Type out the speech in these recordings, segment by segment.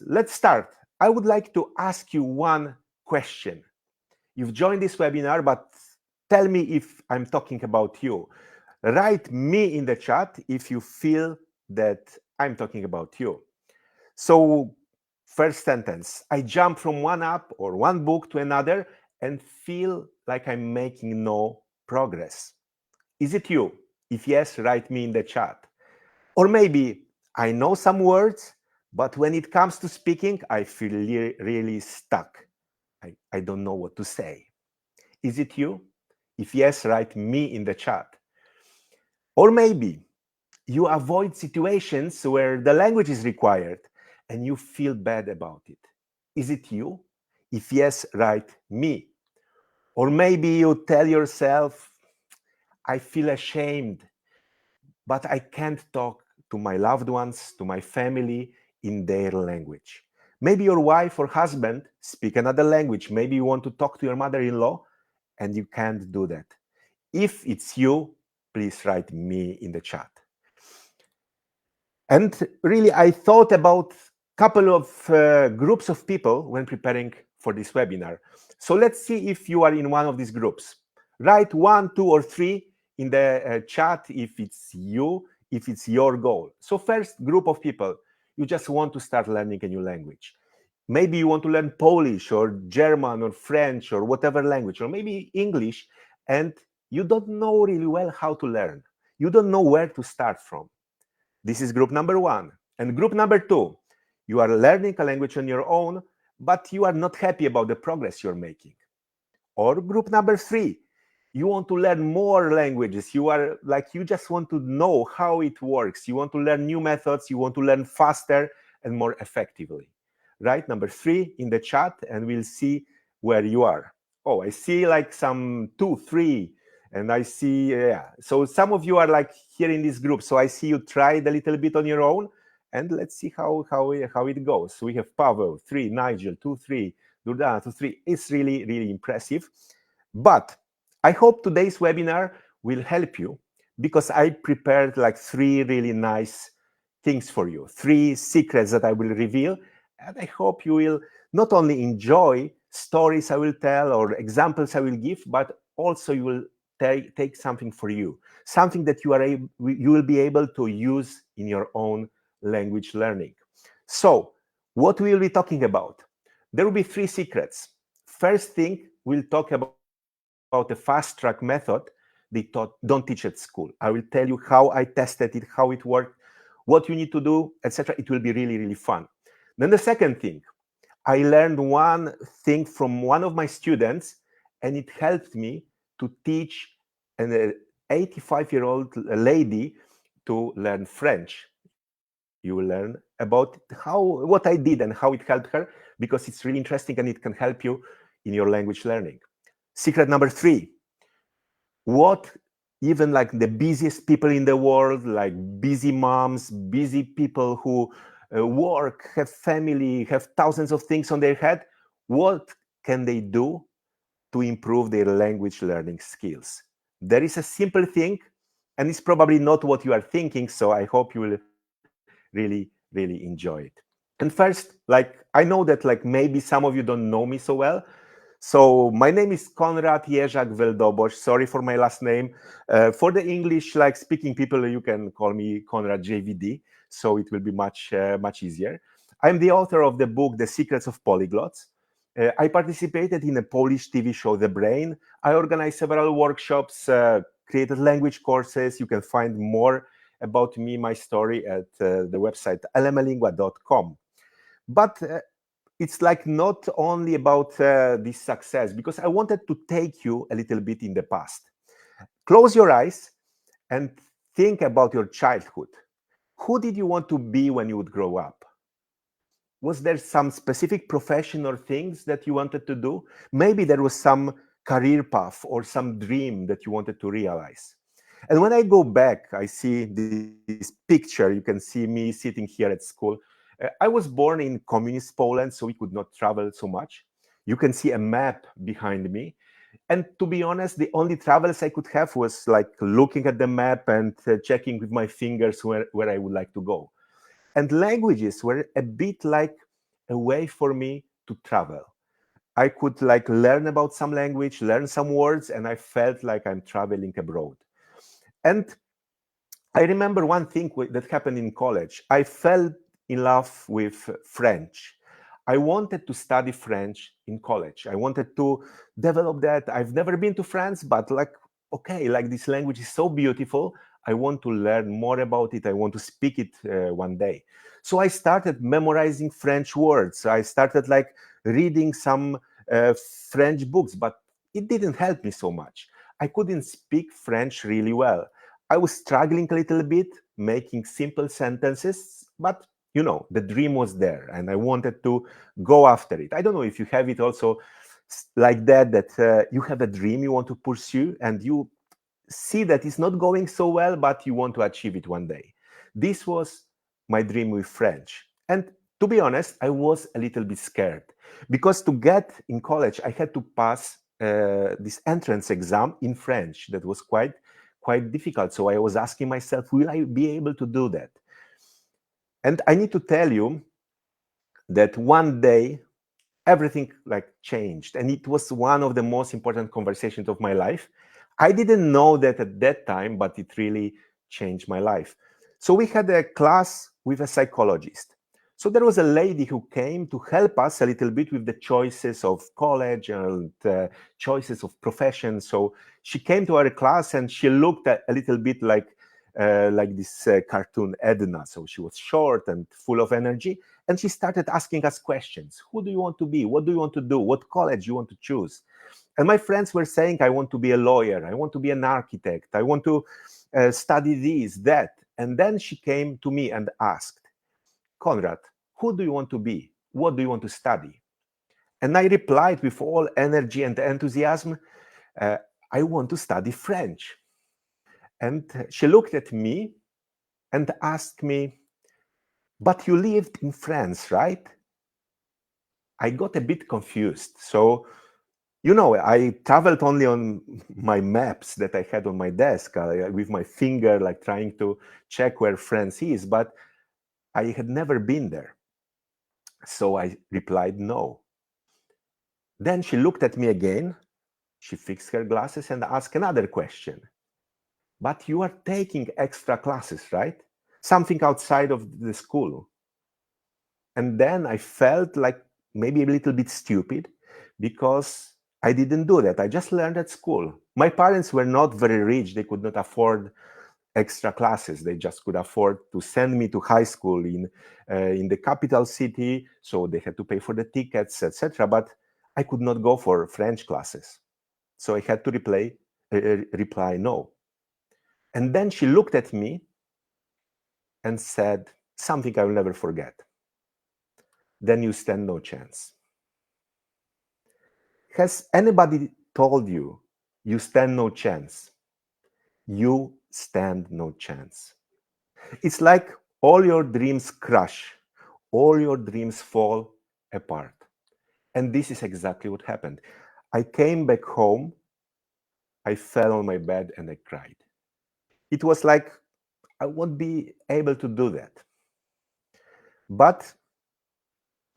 let's start. I would like to ask you one question. You've joined this webinar, but tell me if I'm talking about you. Write me in the chat if you feel that I'm talking about you. So, first sentence, I jump from one app or one book to another and feel like I'm making no progress. Is it you? If yes, write me in the chat. Or maybe I know some words, but when it comes to speaking, I feel really stuck. I don't know what to say. Is it you? If yes, write me in the chat. Or maybe you avoid situations where the language is required and you feel bad about it. Is it you? If yes, write me. Or maybe you tell yourself, I feel ashamed, but I can't talk to my loved ones, to my family in their language. Maybe your wife or husband speak another language. Maybe you want to talk to your mother-in-law and you can't do that. If it's you, please write me in the chat. And really, I thought about a couple of groups of people when preparing for this webinar. So let's see if you are in one of these groups. Write 1, 2, or 3 in the chat if it's you, if it's your goal. So first group of people, you just want to start learning a new language. Maybe you want to learn Polish or German or French or whatever language, or maybe English, and you don't know really well how to learn. You don't know where to start from. This is group number 1. And group number 2, you are learning a language on your own, but you are not happy about the progress you're making. Or group number 3, you want to learn more languages. You just want to know how it works. You want to learn new methods. You want to learn faster and more effectively. Right? Number 3 in the chat, and we'll see where you are. Oh, I see like some 2, 3. And I see, yeah. So some of you are like here in this group. So I see you tried a little bit on your own. And let's see how it goes. So we have Pavel, 3, Nigel, 2, 3, Durdan, 2, 3. It's really, really impressive. But I hope today's webinar will help you because I prepared like 3 really nice things for you, 3 secrets that I will reveal. And I hope you will not only enjoy stories I will tell or examples I will give, but also you will take something for you, something that you will be able to use in your own language learning. So what we will be talking about? There will be 3 secrets. First thing, we'll talk about a fast-track method they don't teach at school. I will tell you how I tested it, how it worked, what you need to do, etc. It will be really, really fun. Then the second thing, I learned one thing from one of my students, and it helped me to teach an 85-year-old lady to learn French. You will learn about what I did and how it helped her, because it's really interesting and it can help you in your language learning. Secret number 3, what even like the busiest people in the world, like busy moms, busy people who work, have family, have thousands of things on their head, what can they do to improve their language learning skills? There is a simple thing, and it's probably not what you are thinking, so I hope you will really, really enjoy it. And first, like, I know that like maybe some of you don't know me so well. So my name is Konrad Jerzak Veldobos. Sorry for my last name. For the English like speaking people, you can call me Konrad JVD. So it will be much easier. I'm the author of the book, The Secrets of Polyglots. I participated in a Polish TV show, The Brain. I organized several workshops, created language courses. You can find more about me, my story at the website lmlingua.com. But it's like not only about this success, because I wanted to take you a little bit in the past. Close your eyes and think about your childhood. Who did you want to be when you would grow up? Was there some specific profession or things that you wanted to do? Maybe there was some career path or some dream that you wanted to realize. And when I go back, I see this picture. You can see me sitting here at school. I was born in communist Poland, so we could not travel so much. You can see a map behind me. And to be honest, the only travels I could have was like looking at the map and checking with my fingers where I would like to go. And languages were a bit like a way for me to travel. I could like learn about some language, learn some words, and I felt like I'm traveling abroad. And I remember one thing that happened in college. I fell in love with French. I wanted to study French in college. I wanted to develop that. I've never been to France, but like, okay, like this language is so beautiful. I want to learn more about it. I want to speak it one day. So I started memorizing French words. I started like reading some French books, but it didn't help me so much. I couldn't speak French really well. I was struggling a little bit, making simple sentences, but you know, the dream was there and I wanted to go after it. I don't know if you have it also like that you have a dream you want to pursue and you see that it's not going so well, but you want to achieve it one day. This was my dream with French. And to be honest, I was a little bit scared because to get in college, I had to pass this entrance exam in French that was quite difficult. So I was asking myself, will I be able to do that? And I need to tell you that one day everything like changed, and it was one of the most important conversations of my life. I didn't know that at that time, but it really changed my life. So we had a class with a psychologist. So there was a lady who came to help us a little bit with the choices of college and choices of profession. So she came to our class and she looked a little bit like this cartoon Edna. So she was short and full of energy. And she started asking us questions. Who do you want to be? What do you want to do? What college you want to choose? And my friends were saying, I want to be a lawyer. I want to be an architect. I want to study this, that. And then she came to me and asked, Konrad, who do you want to be? What do you want to study? And I replied with all energy and enthusiasm, I want to study French. And she looked at me and asked me, but you lived in France, right? I got a bit confused. So, you know, I traveled only on my maps that I had on my desk with my finger, like trying to check where France is, but I had never been there. So I replied no. Then she looked at me again. She fixed her glasses and asked another question. But you are taking extra classes, right? Something outside of the school. And then I felt like maybe a little bit stupid because I didn't do that. I just learned at school. My parents were not very rich. They could not afford extra classes. They just could afford to send me to high school in the capital city. So they had to pay for the tickets, etc. But I could not go for French classes. So I had to reply no. And then she looked at me and said something I will never forget. Then you stand no chance. Has anybody told you you stand no chance? You stand no chance. It's like all your dreams crash, all your dreams fall apart. And this is exactly what happened. I came back home, I fell on my bed and I cried. It was like I won't be able to do that. But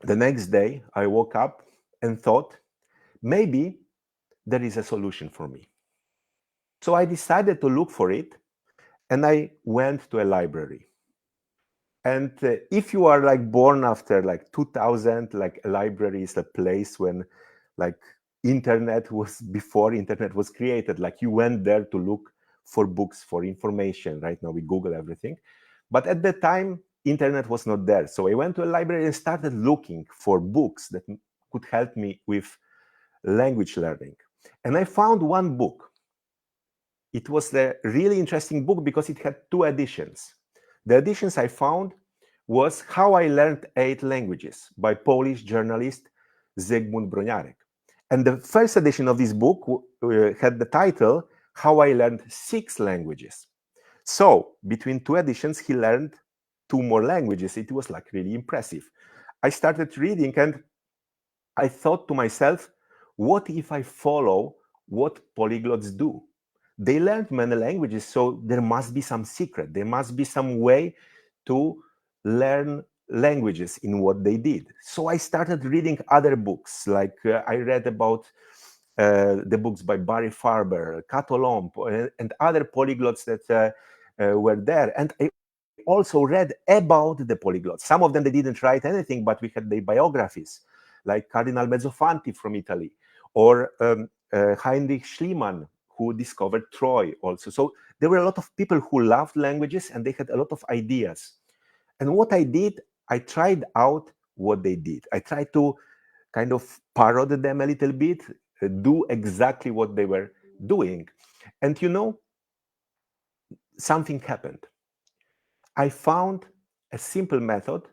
the next day, I woke up and thought, maybe there is a solution for me. So I decided to look for it, and I went to a library. And if you are like born after like 2000, like a library is a place when like internet was before internet was created. Like you went there to look for books, for information. Right now we Google everything. But at that time, internet was not there. So I went to a library and started looking for books that could help me with language learning. And I found one book. It was a really interesting book because it had two editions. The editions I found was How I Learned 8 Languages by Polish journalist Zygmunt Broniarek. And the first edition of this book had the title How I Learned 6 Languages. So between two editions, he learned 2 more languages. It was like really impressive. I started reading and I thought to myself, what if I follow what polyglots do? They learned many languages, so there must be some secret. There must be some way to learn languages in what they did. So I started reading other books, like I read about the books by Barry Farber, Cato Lomb, and other polyglots that were there. And I also read about the polyglots. Some of them, they didn't write anything, but we had their biographies, like Cardinal Mezzofanti from Italy, or Heinrich Schliemann, who discovered Troy also. So there were a lot of people who loved languages and they had a lot of ideas. And what I did, I tried out what they did. I tried to kind of parody them a little bit, do exactly what they were doing. And something happened. I found a simple method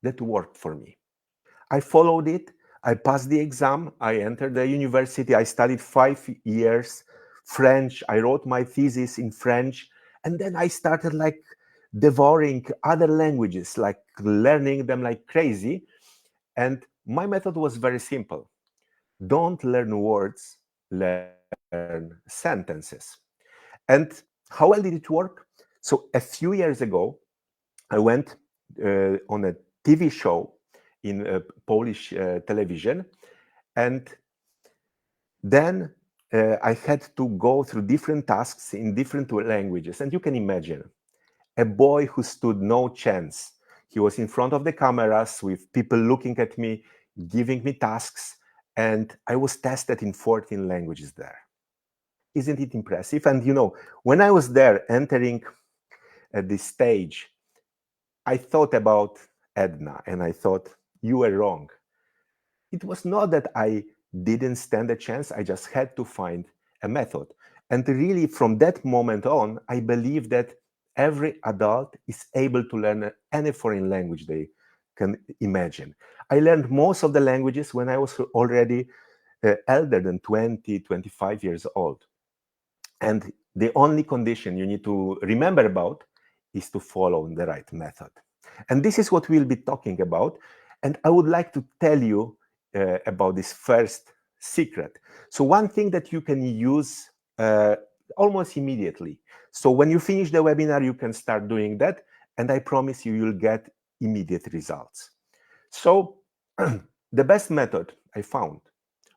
that worked for me. I followed it. I passed the exam. I entered the university. I studied 5 years French. I wrote my thesis in French. And then I started like devouring other languages, like learning them like crazy. And my method was very simple. Don't learn words, learn sentences. And how well did it work? So a few years ago, I went on a TV show in Polish television, and then I had to go through different tasks in different languages. And you can imagine a boy who stood no chance. He was in front of the cameras with people looking at me, giving me tasks, and I was tested in 14 languages there. Isn't it impressive? And when I was there entering at this stage, I thought about Edna and I thought, you were wrong. It was not that I didn't stand a chance, I just had to find a method. And really, from that moment on, I believe that every adult is able to learn any foreign language they can imagine. I learned most of the languages when I was already elder than 20, 25 years old. And the only condition you need to remember about is to follow the right method. And this is what we'll be talking about. And I would like to tell you about this first secret. So one thing that you can use almost immediately. So when you finish the webinar, you can start doing that. And I promise you, you'll get immediate results. So the best method I found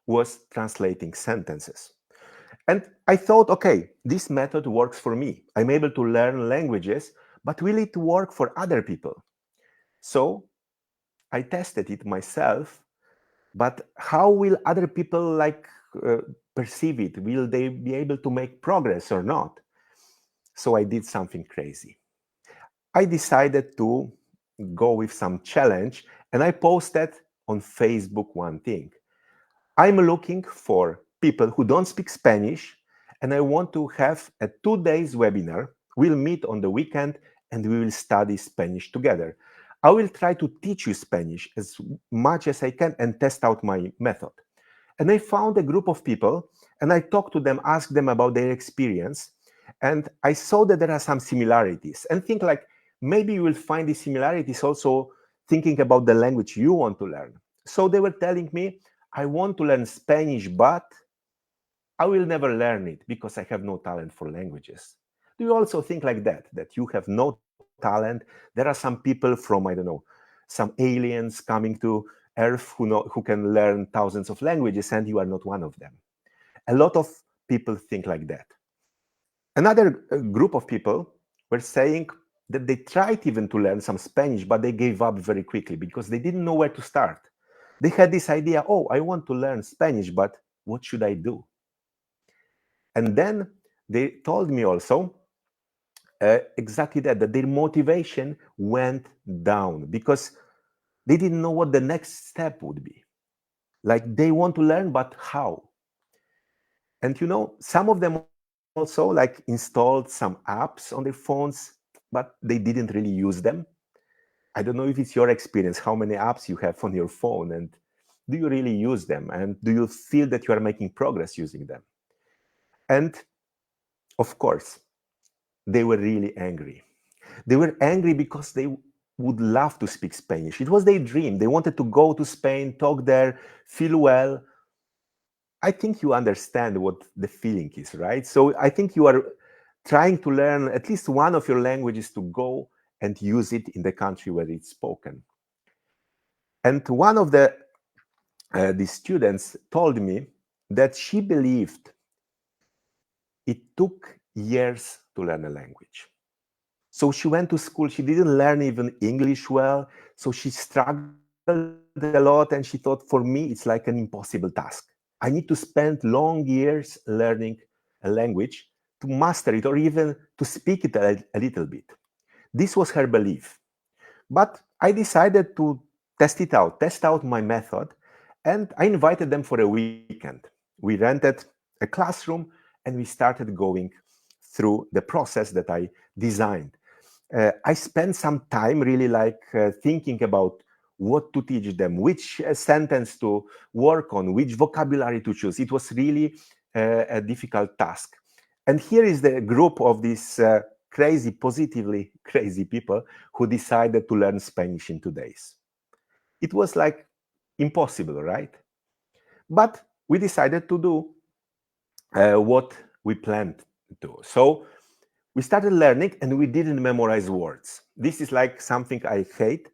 was translating sentences. And I thought, okay, this method works for me. I'm able to learn languages, but will it work for other people? So I tested it myself, but how will other people perceive it? Will they be able to make progress or not? So I did something crazy. I decided to go with some challenge, and I posted on Facebook one thing. I'm looking for people who don't speak Spanish, and I want to have a 2 days webinar. We'll meet on the weekend and we will study Spanish together. I will try to teach you Spanish as much as I can and test out my method. And I found a group of people and I talked to them, asked them about their experience. And I saw that there are some similarities and think like maybe you will find these similarities also thinking about the language you want to learn. So they were telling me, I want to learn Spanish, but I will never learn it because I have no talent for languages. Do you also think like that you have no talent? There are some people from, I don't know, some aliens coming to Earth who can learn thousands of languages and you are not one of them. A lot of people think like that. Another group of people were saying that they tried even to learn some Spanish, but they gave up very quickly because they didn't know where to start. They had this idea, oh, I want to learn Spanish, but what should I do? And then they told me also exactly that their motivation went down because they didn't know what the next step would be. Like they want to learn, but how? And some of them also installed some apps on their phones, but they didn't really use them. I don't know if it's your experience, how many apps you have on your phone, and do you really use them? And do you feel that you are making progress using them? And of course, they were really angry. They were angry because they would love to speak Spanish. It was their dream. They wanted to go to Spain, talk there, feel well. I think you understand what the feeling is, right? So I think you are trying to learn at least one of your languages to go and use it in the country where it's spoken. And one of the students told me that she believed it took years to learn a language. So she went to school, she didn't learn even English well, so she struggled a lot, and she thought, for me, it's like an impossible task. I need to spend long years learning a language to master it or even to speak it a little bit. This was her belief. But I decided to test out my method, and I invited them for a weekend. We rented a classroom and we started going through the process that I designed. I spent some time really thinking about what to teach them, which sentence to work on, which vocabulary to choose. It was really a difficult task. And here is the group of these crazy, positively crazy people who decided to learn Spanish in 2 days. It was like impossible, right? But we decided to do what we planned to do. So we started learning and we didn't memorize words. This is like something I hate.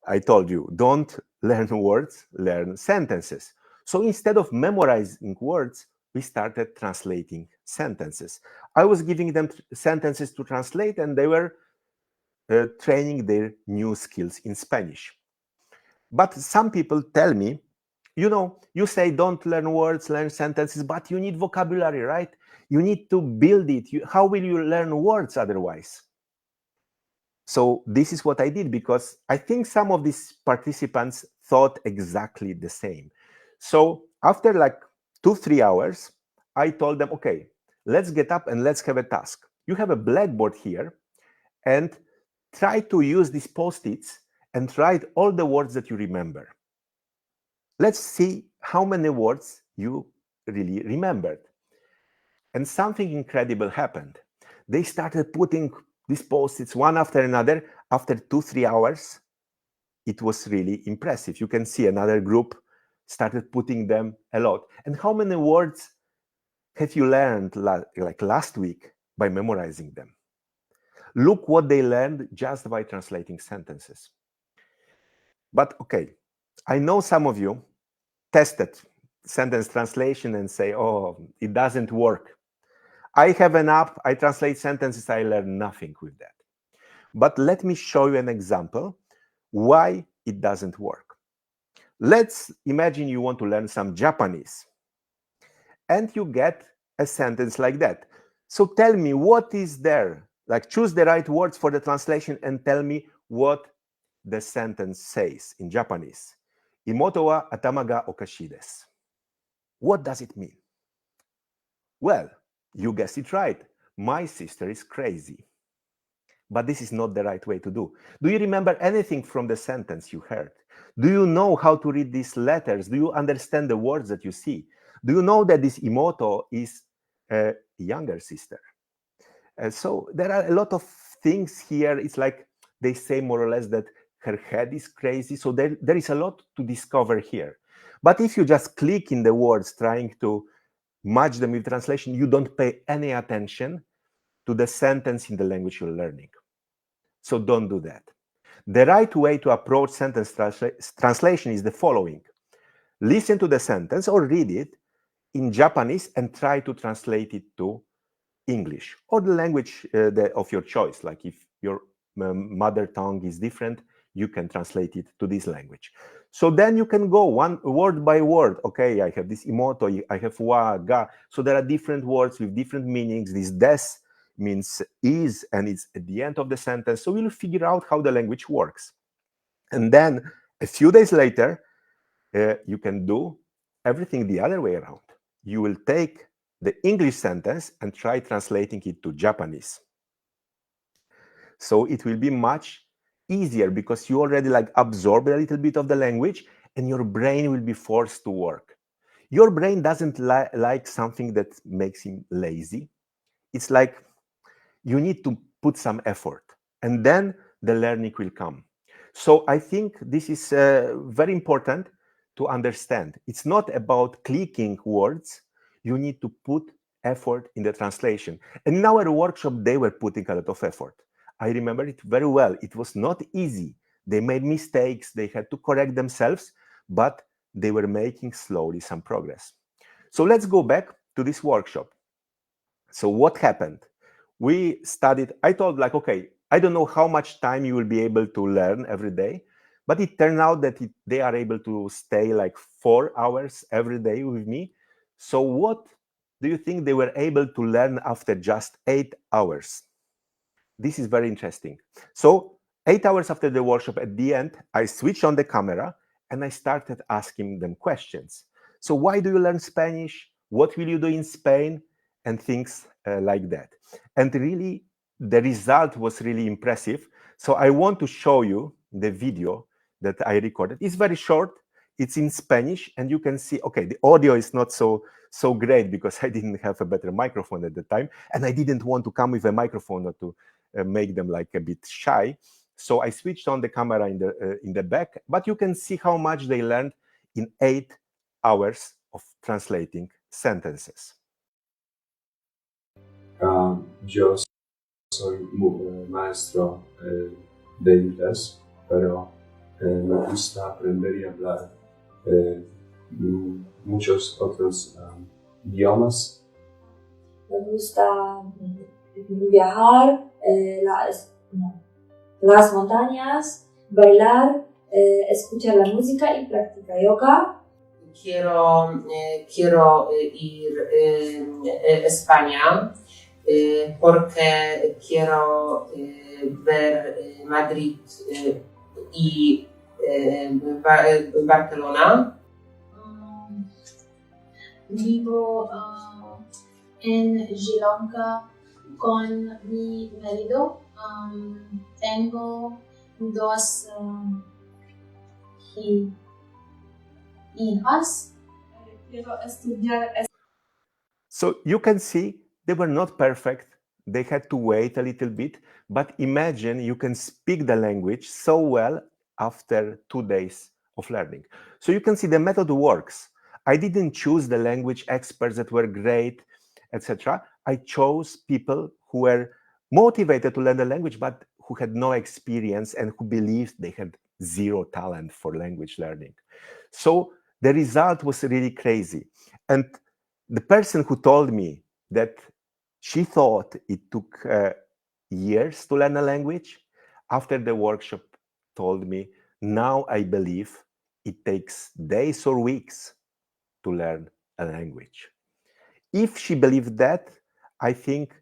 I told you, don't learn words, learn sentences. So instead of memorizing words, we started translating sentences. I was giving them sentences to translate, and they were training their new skills in Spanish. But some people tell me, you say don't learn words, learn sentences, but you need vocabulary, right? You need to build it. How will you learn words otherwise? So this is what I did, because I think some of these participants thought exactly the same. So after like 2-3 hours, I told them, okay, let's get up and let's have a task. You have a blackboard here, and try to use these post-its and write all the words that you remember. Let's see how many words you really remembered. And something incredible happened. They started putting these post-its one after another. After 2-3 hours, it was really impressive. You can see another group started putting them a lot. And how many words have you learned like last week by memorizing them? Look what they learned just by translating sentences. But okay, I know some of you tested sentence translation and say, oh, it doesn't work. I have an app, I translate sentences, I learn nothing with that. But let me show you an example why it doesn't work. Let's imagine you want to learn some Japanese, and you get a sentence like that. So tell me, what is there? Like, choose the right words for the translation and tell me what the sentence says in Japanese. Imoto wa atama ga okashi desu. What does it mean? Well, you guessed it right. My sister is crazy. But this is not the right way to do. Do you remember anything from the sentence you heard? Do you know how to read these letters? Do you understand the words that you see? Do you know that this Imoto is a younger sister? So there are a lot of things here. It's like they say more or less that her head is crazy. So there is a lot to discover here. But if you just click in the words trying to match them with translation, you don't pay any attention to the sentence in the language you're learning. So don't do that. The right way to approach sentence translation is the following. Listen to the sentence or read it in Japanese and try to translate it to English or the language of your choice. Like if your mother tongue is different, you can translate it to this language. So then you can go one word by word. Okay, I have this imoto, I have wa, ga. So there are different words with different meanings. This des means is, and it's at the end of the sentence. So we'll figure out how the language works. And then a few days later, you can do everything the other way around. You will take the English sentence and try translating it to Japanese. So it will be much easier because you already like absorbed a little bit of the language and your brain will be forced to work. Your brain doesn't like something that makes him lazy. It's like you need to put some effort and then the learning will come. So I think this is very important to understand. It's not about clicking words. You need to put effort in the translation. And in our workshop, they were putting a lot of effort. I remember it very well. It was not easy. They made mistakes, they had to correct themselves, but they were making slowly some progress. So let's go back to this workshop. So what happened? We studied, I told like, okay, I don't know how much time you will be able to learn every day, but it turned out that they are able to stay like 4 hours every day with me. So what do you think they were able to learn after just 8 hours? This is very interesting. So 8 hours after the workshop, at the end, I switched on the camera and I started asking them questions. So why do you learn Spanish? What will you do in Spain? And things like that. And really, the result was really impressive. So I want to show you the video that I recorded. It's very short. It's in Spanish, and you can see, okay, the audio is not so great because I didn't have a better microphone at the time, and I didn't want to come with a microphone or to make them like a bit shy. So I switched on the camera in the back, but you can see how much they learned in 8 hours of translating sentences. Yo soy maestro de inglés, pero me gusta aprender y hablar muchos otros idiomas. Me gusta viajar, las montañas, bailar, escuchar la música y practicar yoga. Quiero ir a España porque quiero ver Madrid y Barcelona. Vivo en Sri Lanka con mi marido. Tengo 2 hijas. Quiero estudiar. So you can see they were not perfect. They had to wait a little bit, but imagine you can speak the language so well after 2 days of learning. So you can see the method works. I didn't choose the language experts that were great, etc. I chose people who were motivated to learn the language, but who had no experience and who believed they had zero talent for language learning. So the result was really crazy. And the person who told me that she thought it took years to learn a language, after the workshop told me, now I believe it takes days or weeks to learn a language. If she believed that, I think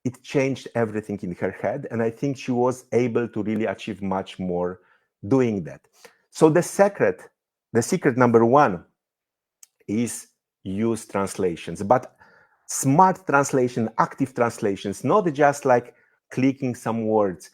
it changed everything in her head, and I think she was able to really achieve much more doing that. So the secret number 1 is use translations, but smart translation, active translations, not just like clicking some words.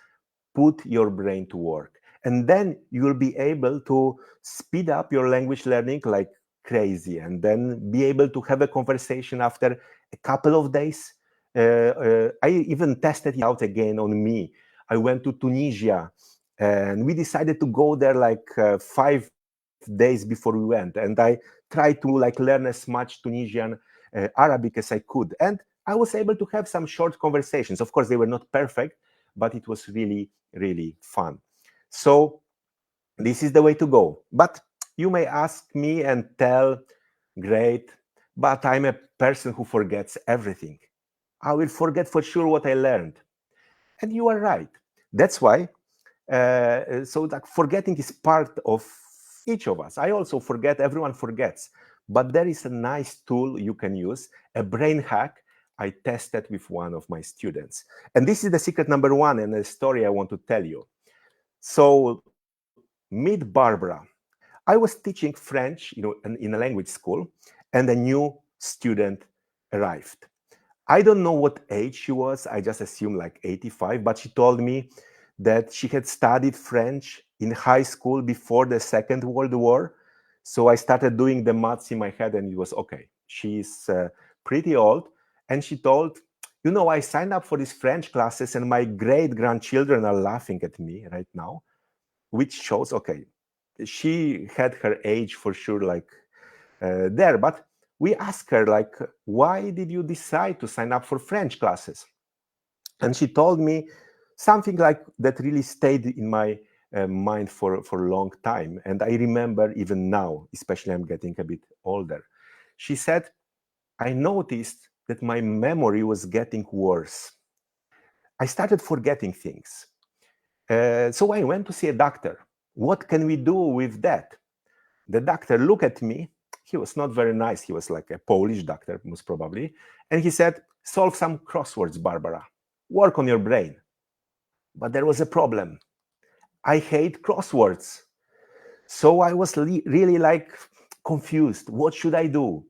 Put your brain to work, and then you'll be able to speed up your language learning like crazy, and then be able to have a conversation after a couple of days. I even tested it out again on me. I went to Tunisia, and we decided to go there like 5 days before we went, and I tried to like learn as much Tunisian Arabic as I could, and I was able to have some short conversations. Of course, they were not perfect, but it was really, really fun. So this is the way to go. But you may ask me and tell, great, but I'm a person who forgets everything. I will forget for sure what I learned. And you are right. That's why, so like forgetting is part of each of us. I also forget, everyone forgets. But there is a nice tool you can use, a brain hack I tested with one of my students. And this is the secret number 1 and a story I want to tell you. So meet Barbara. I was teaching French, in a language school, and a new student arrived. I don't know what age she was. I just assumed like 85, but she told me that she had studied French in high school before the Second World War. So I started doing the maths in my head, and it was okay. She's pretty old. And she told, I signed up for these French classes, and my great-grandchildren are laughing at me right now, which shows, okay, she had her age for sure, like there. But we asked her, like, why did you decide to sign up for French classes? And she told me something like that really stayed in my mind for a long time. And I remember even now, especially I'm getting a bit older. She said, I noticed that my memory was getting worse. I started forgetting things. So I went to see a doctor. What can we do with that? The doctor looked at me. He was not very nice. He was like a Polish doctor, most probably. And he said, solve some crosswords, Barbara. Work on your brain. But there was a problem. I hate crosswords. So I was really like confused. What should I do?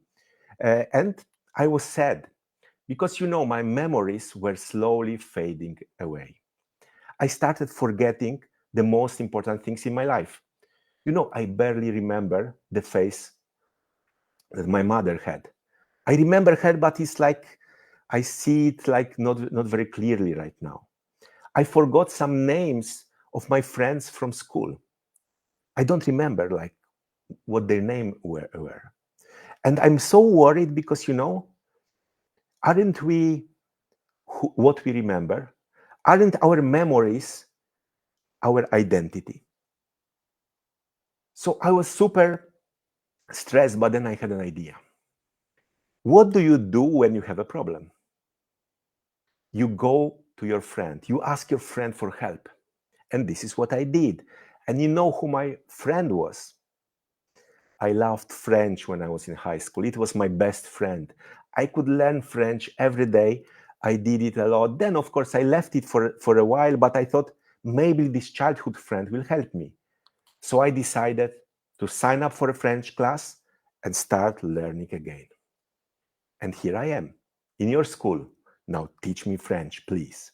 And I was sad because, my memories were slowly fading away. I started forgetting the most important things in my life. I barely remember the face that my mother had. I remember her, but it's like I see it like not very clearly right now. I forgot some names of my friends from school. I don't remember like what their name were. And I'm so worried because, aren't we what we remember? Aren't our memories our identity? So I was super stressed, but then I had an idea. What do you do when you have a problem? You go to your friend. You ask your friend for help. And this is what I did. And you know who my friend was? I loved French when I was in high school. It was my best friend. I could learn French every day. I did it a lot. Then, of course, I left it for a while, but I thought maybe this childhood friend will help me. So I decided to sign up for a French class and start learning again. And here I am, in your school. Now teach me French, please.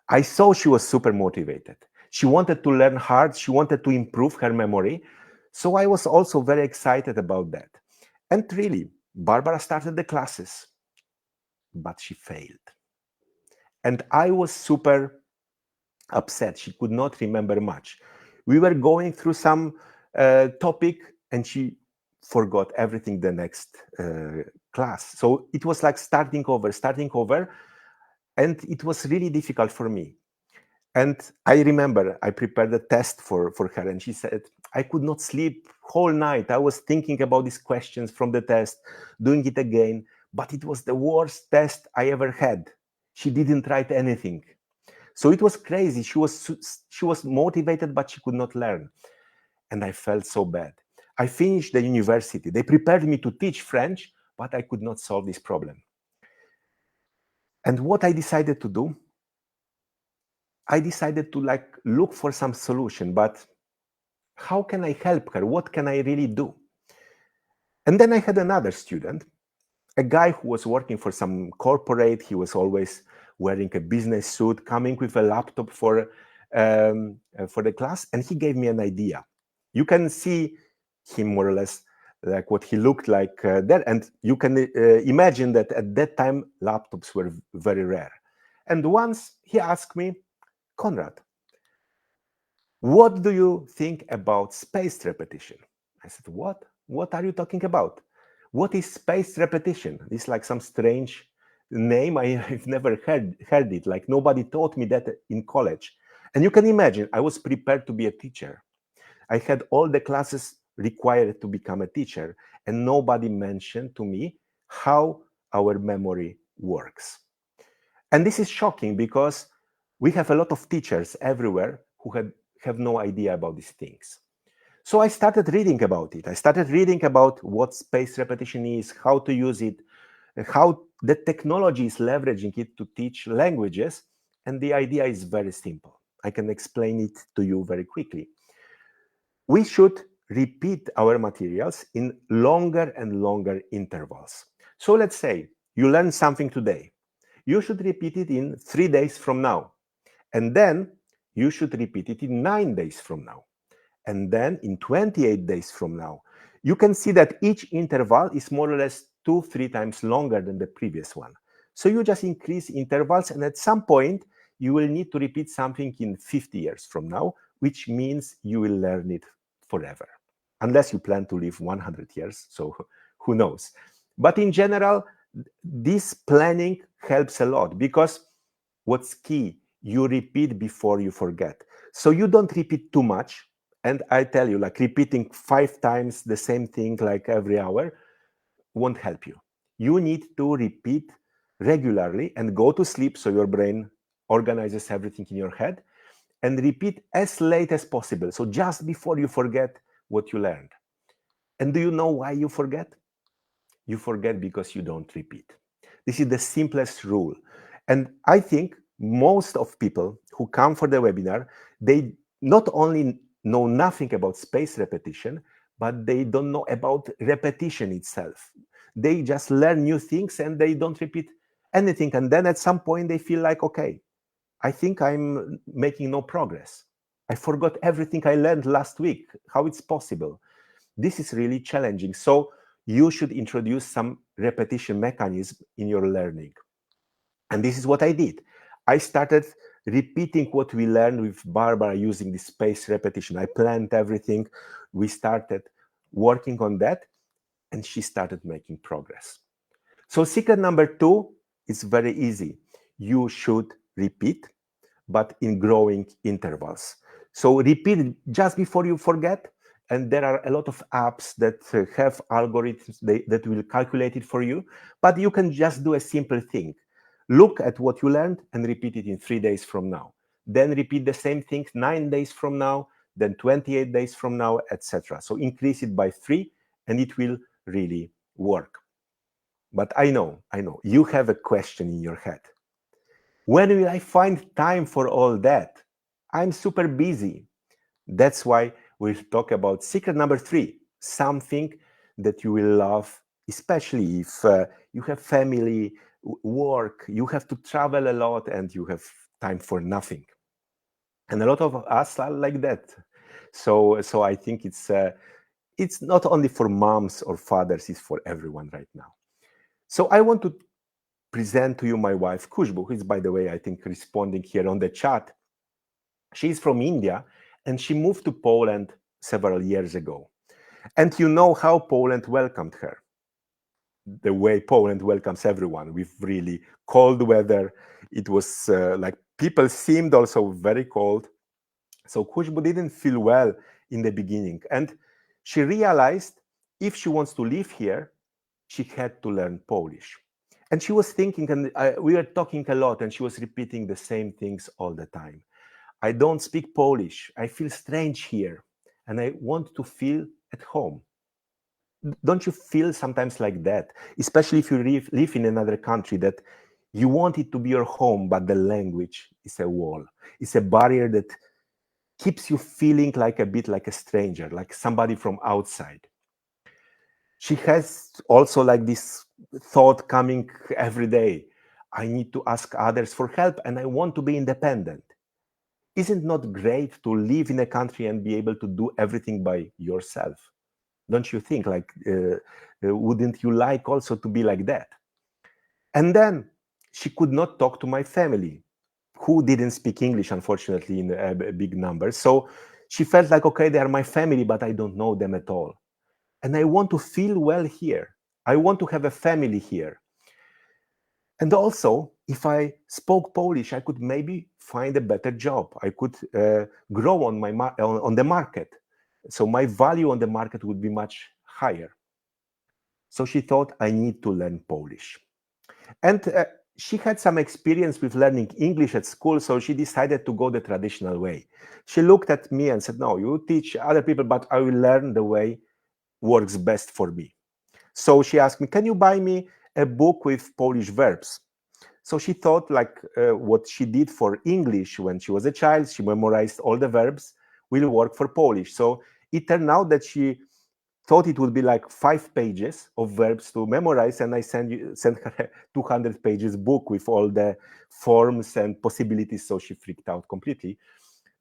I saw she was super motivated. She wanted to learn hard. She wanted to improve her memory. So I was also very excited about that. And really, Barbara started the classes, but she failed. And I was super upset. She could not remember much. We were going through some topic and she forgot everything the next class. So it was like starting over. And it was really difficult for me. And I remember I prepared a test for her, and she said, I could not sleep whole night. I was thinking about these questions from the test, doing it again, but it was the worst test I ever had. She didn't write anything. So it was crazy. She was motivated, but she could not learn. And I felt so bad. I finished the university. They prepared me to teach French, but I could not solve this problem. And what I decided to do, I decided to look for some solution, but how can I help her? What can I really do? And then I had another student, a guy who was working for some corporate. He was always wearing a business suit, coming with a laptop for the class, and he gave me an idea. You can see him more or less like what he looked like there, and you can imagine that at that time laptops were very rare. And once he asked me, Konrad, what do you think about spaced repetition? I said, what? What are you talking about? What is spaced repetition? It's like some strange name. I've never heard it. Like nobody taught me that in college. And you can imagine, I was prepared to be a teacher. I had all the classes required to become a teacher, and nobody mentioned to me how our memory works. And this is shocking because we have a lot of teachers everywhere who have no idea about these things. So I started reading about it. I started reading about what spaced repetition is, how to use it, how the technology is leveraging it to teach languages. And the idea is very simple. I can explain it to you very quickly. We should repeat our materials in longer and longer intervals. So let's say you learn something today. You should repeat it in 3 days from now. And then you should repeat it in 9 days from now. And then in 28 days from now. You can see that each interval is more or less 2-3 times longer than the previous one. So you just increase intervals, and at some point, you will need to repeat something in 50 years from now, which means you will learn it forever. Unless you plan to live 100 years, so who knows. But in general, this planning helps a lot because what's key, you repeat before you forget. So you don't repeat too much. And I tell you, like repeating 5 times the same thing like every hour won't help you. You need to repeat regularly and go to sleep so your brain organizes everything in your head, and repeat as late as possible. So just before you forget what you learned. And do you know why you forget? You forget because you don't repeat. This is the simplest rule. And I think most of people who come for the webinar, they not only know nothing about spaced repetition, but they don't know about repetition itself. They just learn new things and they don't repeat anything. And then at some point they feel like, okay, I think I'm making no progress. I forgot everything I learned last week. How it's possible? This is really challenging. So you should introduce some repetition mechanism in your learning. And this is what I did. I started repeating what we learned with Barbara using the spaced repetition. I planned everything. We started working on that, and she started making progress. So secret number 2 is very easy. You should repeat, but in growing intervals. So repeat just before you forget. And there are a lot of apps that have algorithms that will calculate it for you. But you can just do a simple thing. Look at what you learned and repeat it in 3 days from now. Then repeat the same thing 9 days from now, then 28 days from now, etc. So increase it by 3, and it will really work. But I know, you have a question in your head. When will I find time for all that? I'm super busy. That's why we'll talk about secret number 3, something that you will love, especially if you have family, work, you have to travel a lot, and you have time for nothing. And a lot of us are like that. So I think it's not only for moms or fathers, it's for everyone right now. So I want to present to you my wife, Khushbu, who is, by the way, I think, responding here on the chat. She's from India, and she moved to Poland several years ago. And you know how Poland welcomed her. The way Poland welcomes everyone with really cold weather. It was like people seemed also very cold. So Khushbu didn't feel well in the beginning. And she realized if she wants to live here, she had to learn Polish. And she was thinking, and we were talking a lot, and she was repeating the same things all the time. I don't speak Polish. I feel strange here, and I want to feel at home. Don't you feel sometimes like that? Especially if you live in another country, that you want it to be your home, but the language is a wall. It's a barrier that keeps you feeling like a bit like a stranger, like somebody from outside. She has also like this thought coming every day. I need to ask others for help, and I want to be independent. Isn't it not great to live in a country and be able to do everything by yourself? Don't you think? Like, wouldn't you like also to be like that? And then she could not talk to my family, who didn't speak English, unfortunately, in big numbers. So she felt like, okay, they are my family, but I don't know them at all. And I want to feel well here. I want to have a family here. And also, if I spoke Polish, I could maybe find a better job. I could grow on the market. So my value on the market would be much higher. So she thought, I need to learn Polish. And she had some experience with learning English at school, so she decided to go the traditional way. She looked at me and said, no, you teach other people, but I will learn the way works best for me. So she asked me, can you buy me a book with Polish verbs? So she thought like what she did for English when she was a child, she memorized all the verbs, will work for Polish. So it turned out that she thought it would be like 5 pages of verbs to memorize, and I sent her a 200 pages book with all the forms and possibilities, so she freaked out completely.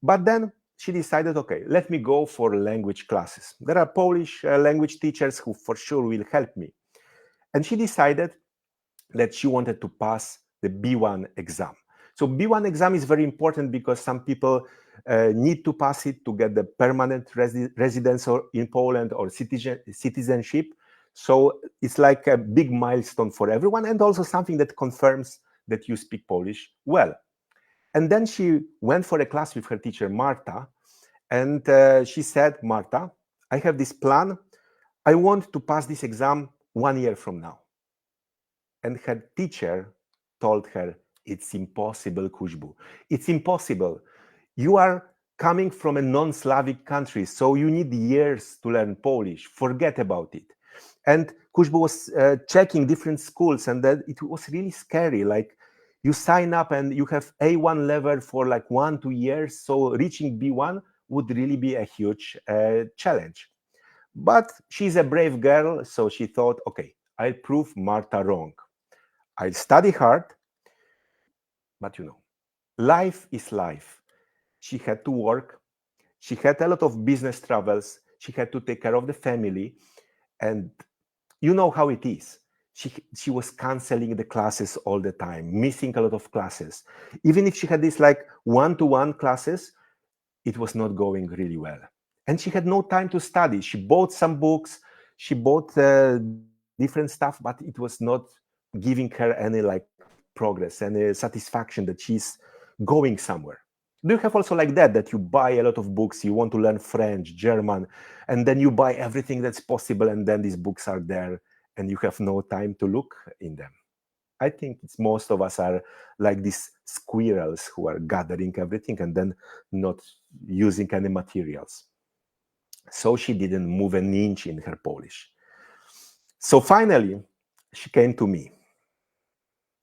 But then she decided, okay, let me go for language classes. There are Polish language teachers who for sure will help me. And she decided that she wanted to pass the B1 exam. So B1 exam is very important because some people need to pass it to get the permanent residence in Poland or citizenship. So it's like a big milestone for everyone, and also something that confirms that you speak Polish well. And then she went for a class with her teacher, Marta, and she said, Marta, I have this plan. I want to pass this exam 1 year from now. And her teacher told her, it's impossible, Kuźbu. It's impossible. You are coming from a non-Slavic country, so you need years to learn Polish. Forget about it. And Kuźbu was checking different schools, and that it was really scary. Like, you sign up and you have A1 level for like 1-2 years, so reaching B1 would really be a huge challenge. But she's a brave girl, so she thought, okay, I'll prove Marta wrong. I'll study hard, but life is life. She had to work. She had a lot of business travels. She had to take care of the family. And you know how it is. She was canceling the classes all the time, missing a lot of classes. Even if she had these like one-to-one classes, it was not going really well. And she had no time to study. She bought some books, she bought different stuff, but it was not giving her any like progress, any satisfaction that she's going somewhere. Do you have also like that you buy a lot of books, you want to learn French, German, and then you buy everything that's possible, and then these books are there and you have no time to look in them? I think most of us are like these squirrels who are gathering everything and then not using any materials. So she didn't move an inch in her Polish. So finally, she came to me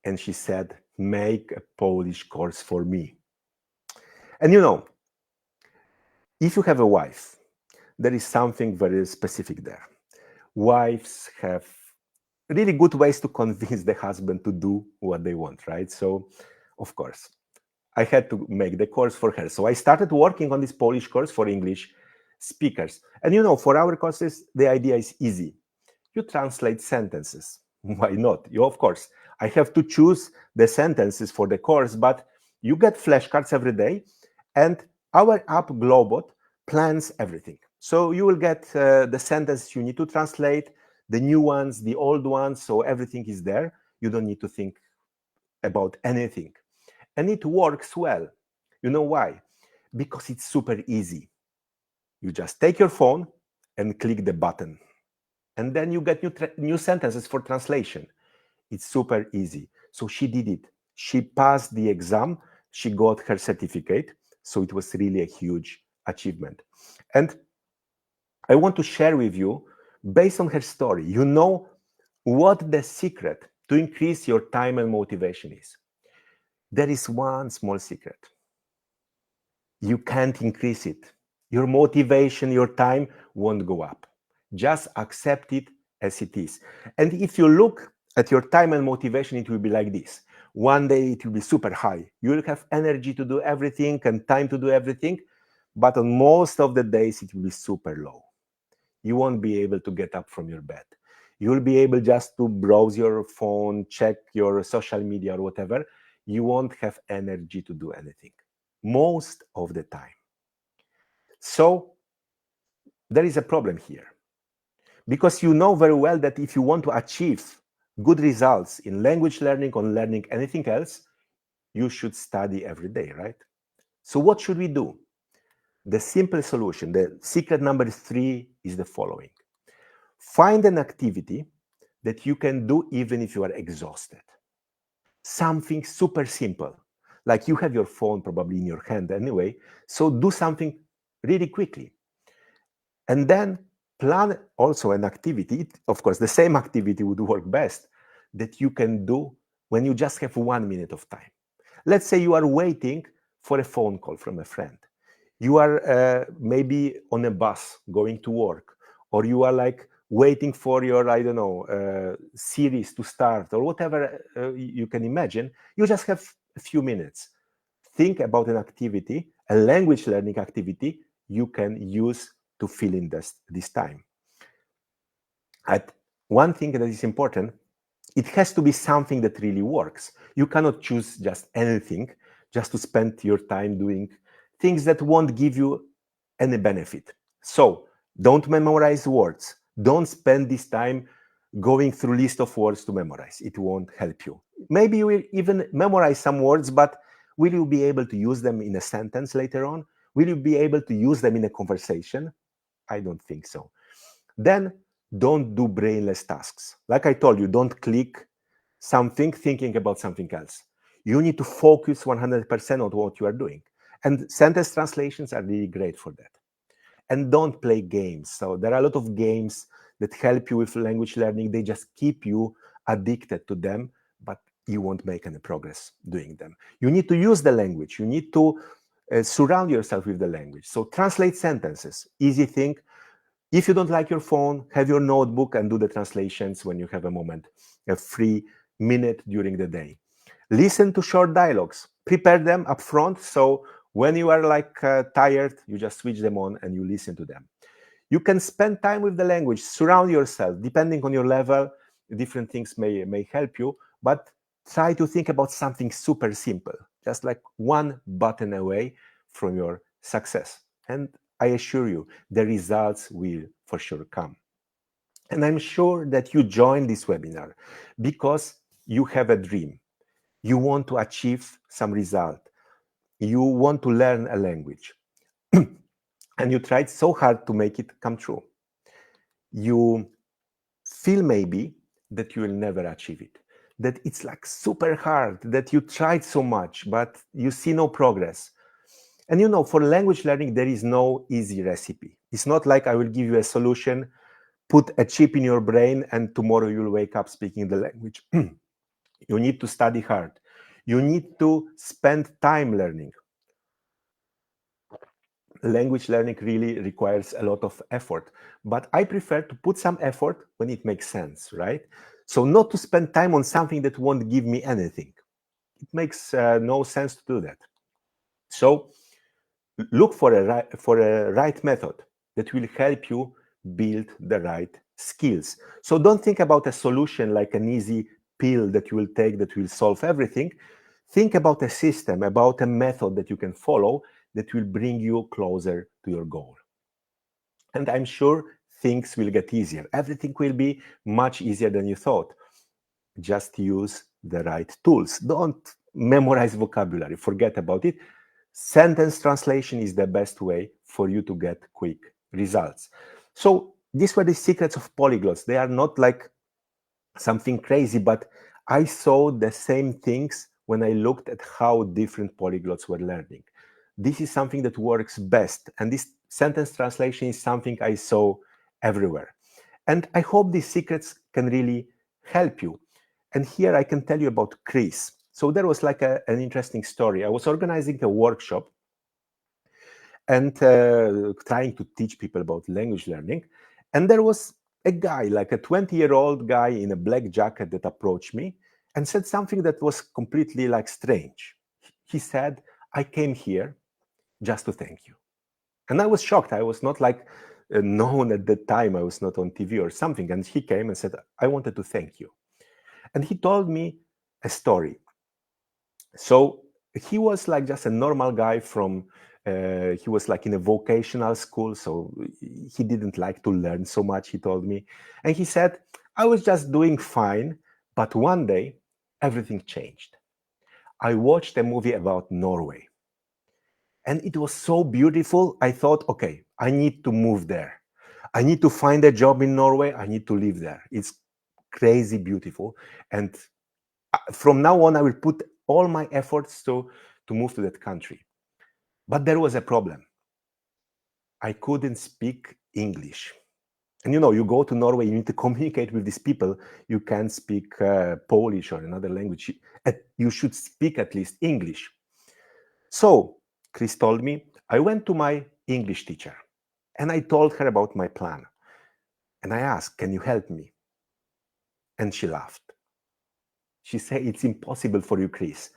and she said, make a Polish course for me. And if you have a wife, there is something very specific there. Wives have really good ways to convince the husband to do what they want, right? So, of course, I had to make the course for her. So I started working on this Polish course for English speakers. And for our courses, the idea is easy. You translate sentences. Why not? Of course, I have to choose the sentences for the course, but you get flashcards every day, and our app Globot plans everything. So you will get the sentences you need to translate, the new ones, the old ones, so everything is there. You don't need to think about anything. And it works well. You know why? Because it's super easy. You just take your phone and click the button. And then you get new sentences for translation. It's super easy. So she did it. She passed the exam. She got her certificate. So it was really a huge achievement. And I want to share with you, based on her story, what the secret to increase your time and motivation is. There is one small secret. You can't increase it. Your motivation, your time won't go up. Just accept it as it is. And if you look at your time and motivation, it will be like this. One day it will be super high. You will have energy to do everything and time to do everything. But on most of the days, it will be super low. You won't be able to get up from your bed. You will be able just to browse your phone, check your social media or whatever. You won't have energy to do anything most of the time. So there is a problem here, because you know very well that if you want to achieve good results in language learning or learning anything else, you should study every day, right? So what should we do? The simple solution, the secret number 3, is the following. Find an activity that you can do even if you are exhausted. Something super simple, like you have your phone probably in your hand anyway, so do something really quickly. And then plan also an activity, of course, the same activity would work best, that you can do when you just have 1 minute of time. Let's say you are waiting for a phone call from a friend. You are maybe on a bus going to work, or you are like waiting for your, series to start, or whatever you can imagine. You just have a few minutes. Think about an activity, a language learning activity you can use to fill in this time. And one thing that is important, it has to be something that really works. You cannot choose just anything, just to spend your time doing things that won't give you any benefit. So don't memorize words. Don't spend this time going through a list of words to memorize. It won't help you. Maybe you will even memorize some words, but Will you be able to use them in a sentence later on? Will you be able to use them in a conversation? I don't think so. Then don't do brainless tasks. Like I told you, don't click something thinking about something else. You need to focus 100% on what you are doing. And sentence translations are really great for that. And don't play games. So there are a lot of games that help you with language learning. They just keep you addicted to them, but you won't make any progress doing them. You need to use the language. You need to surround yourself with the language. So translate sentences, easy thing. If you don't like your phone, have your notebook and do the translations when you have a moment, a free minute during the day. Listen to short dialogues, prepare them up front. So when you are tired, you just switch them on and you listen to them. You can spend time with the language, surround yourself. Depending on your level, different things may help you, but try to think about something super simple, just like one button away from your success. And I assure you, the results will for sure come. And I'm sure that you joined this webinar because you have a dream. You want to achieve some result. You want to learn a language. And you tried so hard to make it come true. You feel maybe that you will never achieve it, that it's like super hard, that you tried so much, but you see no progress. And you know, for language learning, there is no easy recipe. It's not like I will give you a solution, put a chip in your brain, and tomorrow you'll wake up speaking the language. You need to study hard. You need to spend time learning. Language learning really requires a lot of effort, but I prefer to put some effort when it makes sense, right? So not to spend time on something that won't give me anything. It makes no sense to do that. So look for a right method that will help you build the right skills. So don't think about a solution like an easy pill that you will take that will solve everything. Think about a system, about a method that you can follow that will bring you closer to your goal. And I'm sure things will get easier. Everything will be much easier than you thought. Just use the right tools. Don't memorize vocabulary. Forget about it. Sentence translation is the best way for you to get quick results. So these were the secrets of polyglots. They are not like something crazy, but I saw the same things when I looked at how different polyglots were learning. This is something that works best. And this sentence translation is something I saw everywhere. And I hope these secrets can really help you. And here I can tell you about Chris. So there was like an interesting story. I was organizing a workshop and trying to teach people about language learning. And there was a guy, like a 20-year-old guy in a black jacket that approached me and said something that was completely like strange. He said, "I came here just to thank you." And I was shocked. I was not like known at that time. I was not on TV or something. And he came and said, "I wanted to thank you." And he told me a story. So he was like just a normal guy from, he was like in a vocational school. So he didn't like to learn so much, he told me. And he said, "I was just doing fine. But one day, everything changed. I watched a movie about Norway. And it was so beautiful. I thought, okay, I need to move there. I need to find a job in Norway. I need to live there. It's crazy beautiful. And from now on, I will put all my efforts to move to that country." But there was a problem. I couldn't speak English. And you know, you go to Norway, you need to communicate with these people. You can't speak Polish or another language. You should speak at least English. So Chris told me, I went to my English teacher and I told her about my plan. And I asked, "Can you help me?" And she laughed. She said, "It's impossible for you, Chris.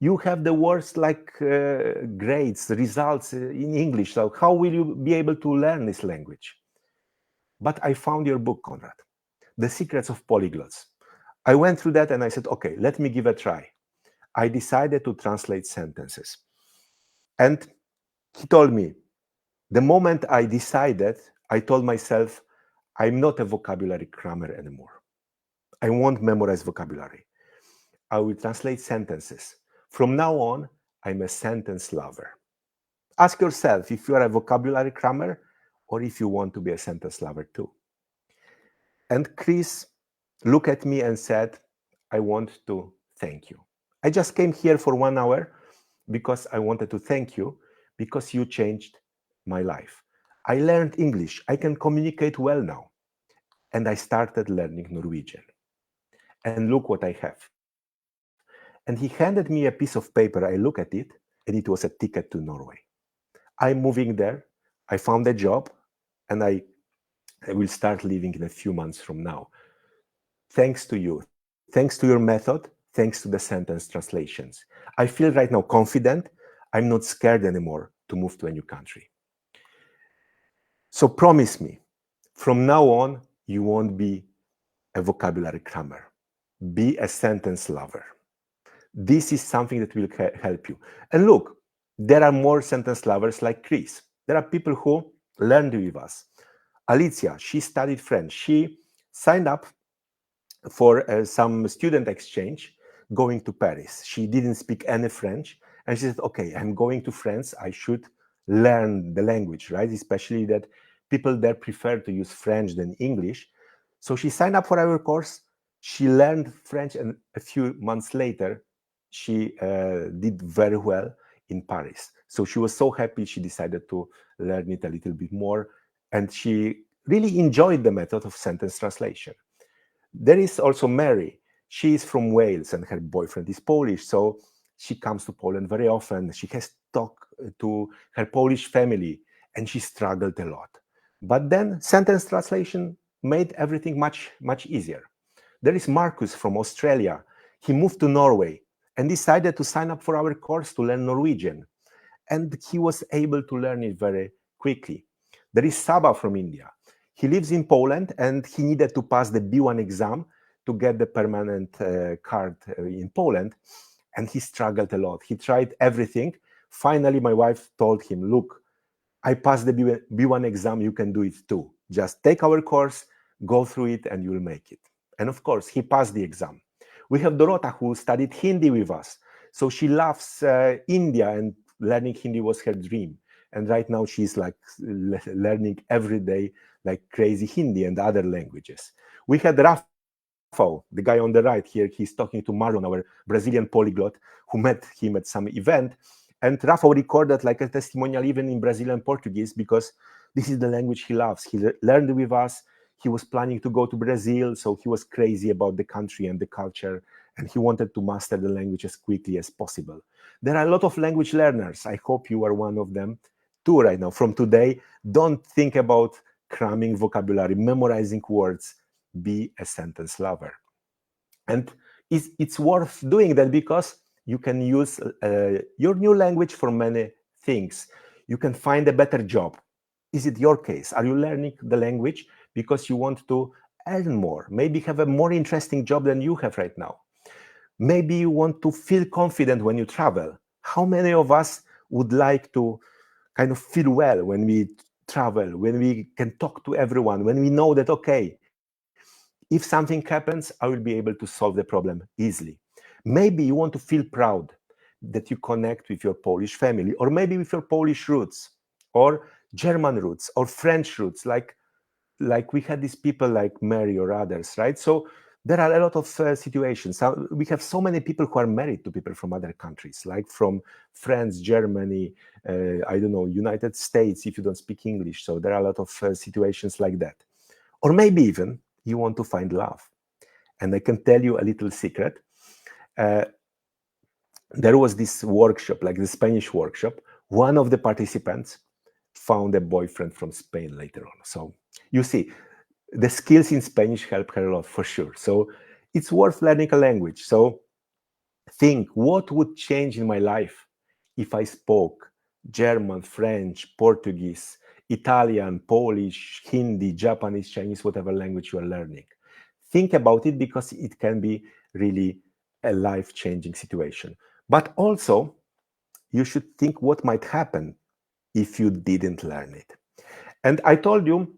You have the worst grades, results in English. So how will you be able to learn this language?" But I found your book, Konrad, The Secrets of Polyglots. I went through that and I said, okay, let me give a try. I decided to translate sentences. And he told me, the moment I decided, I told myself, I'm not a vocabulary crammer anymore. I won't memorize vocabulary. I will translate sentences. From now on, I'm a sentence lover. Ask yourself if you are a vocabulary crammer or if you want to be a sentence lover too. And Chris looked at me and said, I want to thank you. I just came here for 1 hour because I wanted to thank you because you changed my life. I learned English. I can communicate well now. And I started learning Norwegian. And look what I have. And he handed me a piece of paper. I look at it, and it was a ticket to Norway. I'm moving there. I found a job, and I will start living in a few months from now. Thanks to you, thanks to your method, thanks to the sentence translations. I feel right now confident. I'm not scared anymore to move to a new country. So promise me, from now on, you won't be a vocabulary crammer. Be a sentence lover. This is something that will help you. And look, there are more sentence lovers like Chris. There are people who learned with us. Alicia, she studied French. She signed up for some student exchange going to Paris. She didn't speak any French. And she said, okay, I'm going to France. I should learn the language, right? Especially that people there prefer to use French than English. So she signed up for our course. She learned French, and a few months later, she did very well in Paris. So she was so happy, she decided to learn it a little bit more. And she really enjoyed the method of sentence translation. There is also Mary. She is from Wales and her boyfriend is Polish. So she comes to Poland very often. She has talked to her Polish family and she struggled a lot. But then sentence translation made everything much, much easier. There is Marcus from Australia. He moved to Norway and decided to sign up for our course to learn Norwegian. And he was able to learn it very quickly. There is Saba from India. He lives in Poland and he needed to pass the B1 exam to get the permanent card in Poland. And he struggled a lot. He tried everything. Finally, my wife told him, look, I passed the B1 exam, you can do it too. Just take our course, go through it, and you'll make it. And of course, he passed the exam. We have Dorota, who studied Hindi with us. So she loves India, and learning Hindi was her dream. And right now she's like learning every day like crazy Hindi and other languages. We had Rafael, the guy on the right here. He's talking to Marlon, our Brazilian polyglot, who met him at some event. And Rafael recorded like a testimonial even in Brazilian Portuguese because this is the language he loves. He learned with us. He was planning to go to Brazil, so he was crazy about the country and the culture, and he wanted to master the language as quickly as possible. There are a lot of language learners. I hope you are one of them too right now. From today, don't think about cramming vocabulary, memorizing words. Be a sentence lover. And it's worth doing that because you can use your new language for many things. You can find a better job. Is it your case? Are you learning the language because you want to earn more? Maybe have a more interesting job than you have right now. Maybe you want to feel confident when you travel. How many of us would like to kind of feel well when we travel, when we can talk to everyone, when we know that, okay, if something happens, I will be able to solve the problem easily. Maybe you want to feel proud that you connect with your Polish family, or maybe with your Polish roots, or German roots, or French roots, like we had these people like Mary or others, right? So there are a lot of situations. We have so many people who are married to people from other countries, like from France, Germany, I don't know, United States, if you don't speak English. So there are a lot of situations like that. Or maybe even you want to find love. And I can tell you a little secret. There was this workshop, like the Spanish workshop. One of the participants found a boyfriend from Spain later on. So you see, the skills in Spanish help her a lot for sure. So it's worth learning a language. So think, what would change in my life if I spoke German, French, Portuguese, Italian, Polish, Hindi, Japanese, Chinese, whatever language you are learning? Think about it because it can be really a life-changing situation. But also, you should think what might happen if you didn't learn it. And I told you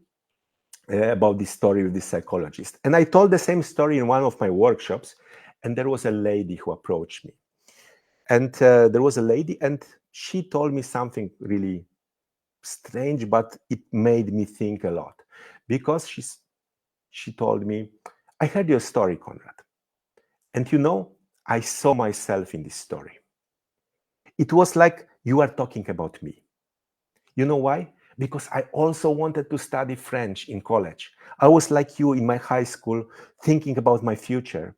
about this story with this psychologist. And I told the same story in one of my workshops, and there was a lady who approached me. And there was a lady, and she told me something really strange, but it made me think a lot, because she told me, I heard your story, Konrad. And you know, I saw myself in this story. It was like you are talking about me. You know why? Because I also wanted to study French in college. I was like you in my high school, thinking about my future.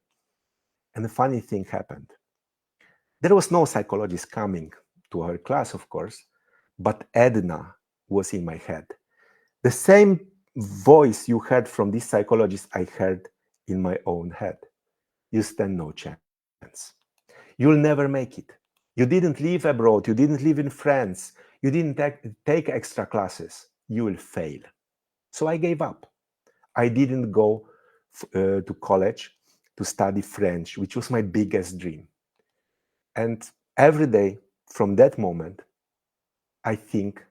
And the funny thing happened. There was no psychologist coming to our class, of course, but Edna was in my head. The same voice you heard from this psychologist, I heard in my own head. You stand no chance. You'll never make it. You didn't live abroad. You didn't live in France. You didn't take extra classes. You will fail. So I gave up. I didn't go to college to study French, which was my biggest dream. And every day from that moment, I think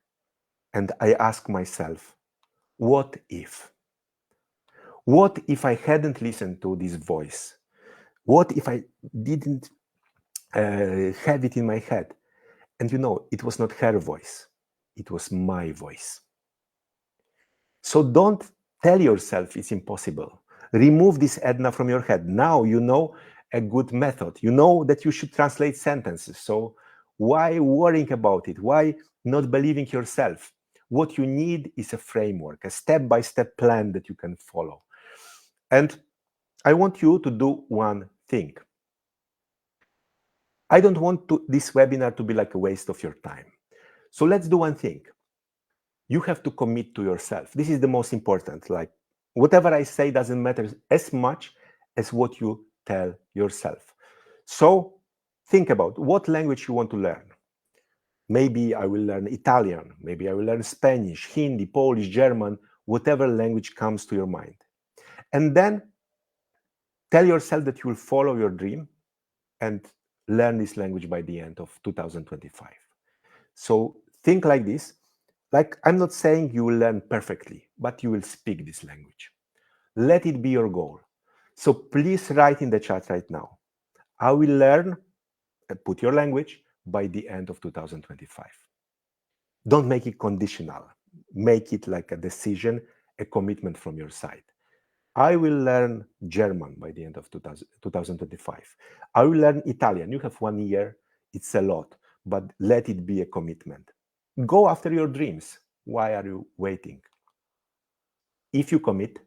and I ask myself, what if? What if I hadn't listened to this voice? What if I didn't have it in my head? And you know, it was not her voice, it was my voice. So don't tell yourself it's impossible. Remove this Edna from your head. Now you know a good method. You know that you should translate sentences. So why worrying about it? Why not believing yourself? What you need is a framework, a step-by-step plan that you can follow. And I want you to do one thing. I don't want this webinar to be like a waste of your time. So let's do one thing. You have to commit to yourself. This is the most important. Like, whatever I say doesn't matter as much as what you tell yourself. So think about what language you want to learn. Maybe I will learn Italian. Maybe I will learn Spanish, Hindi, Polish, German, whatever language comes to your mind. And then tell yourself that you will follow your dream and learn this language by the end of 2025. So think like this. Like, I'm not saying you will learn perfectly, but you will speak this language. Let it be your goal. So please write in the chat right now. I will learn, put your language, by the end of 2025. Don't make it conditional. Make it like a decision, a commitment from your side. I will learn German by the end of 2025. I will learn Italian. You have 1 year. It's a lot, but let it be a commitment. Go after your dreams. Why are you waiting? If you commit,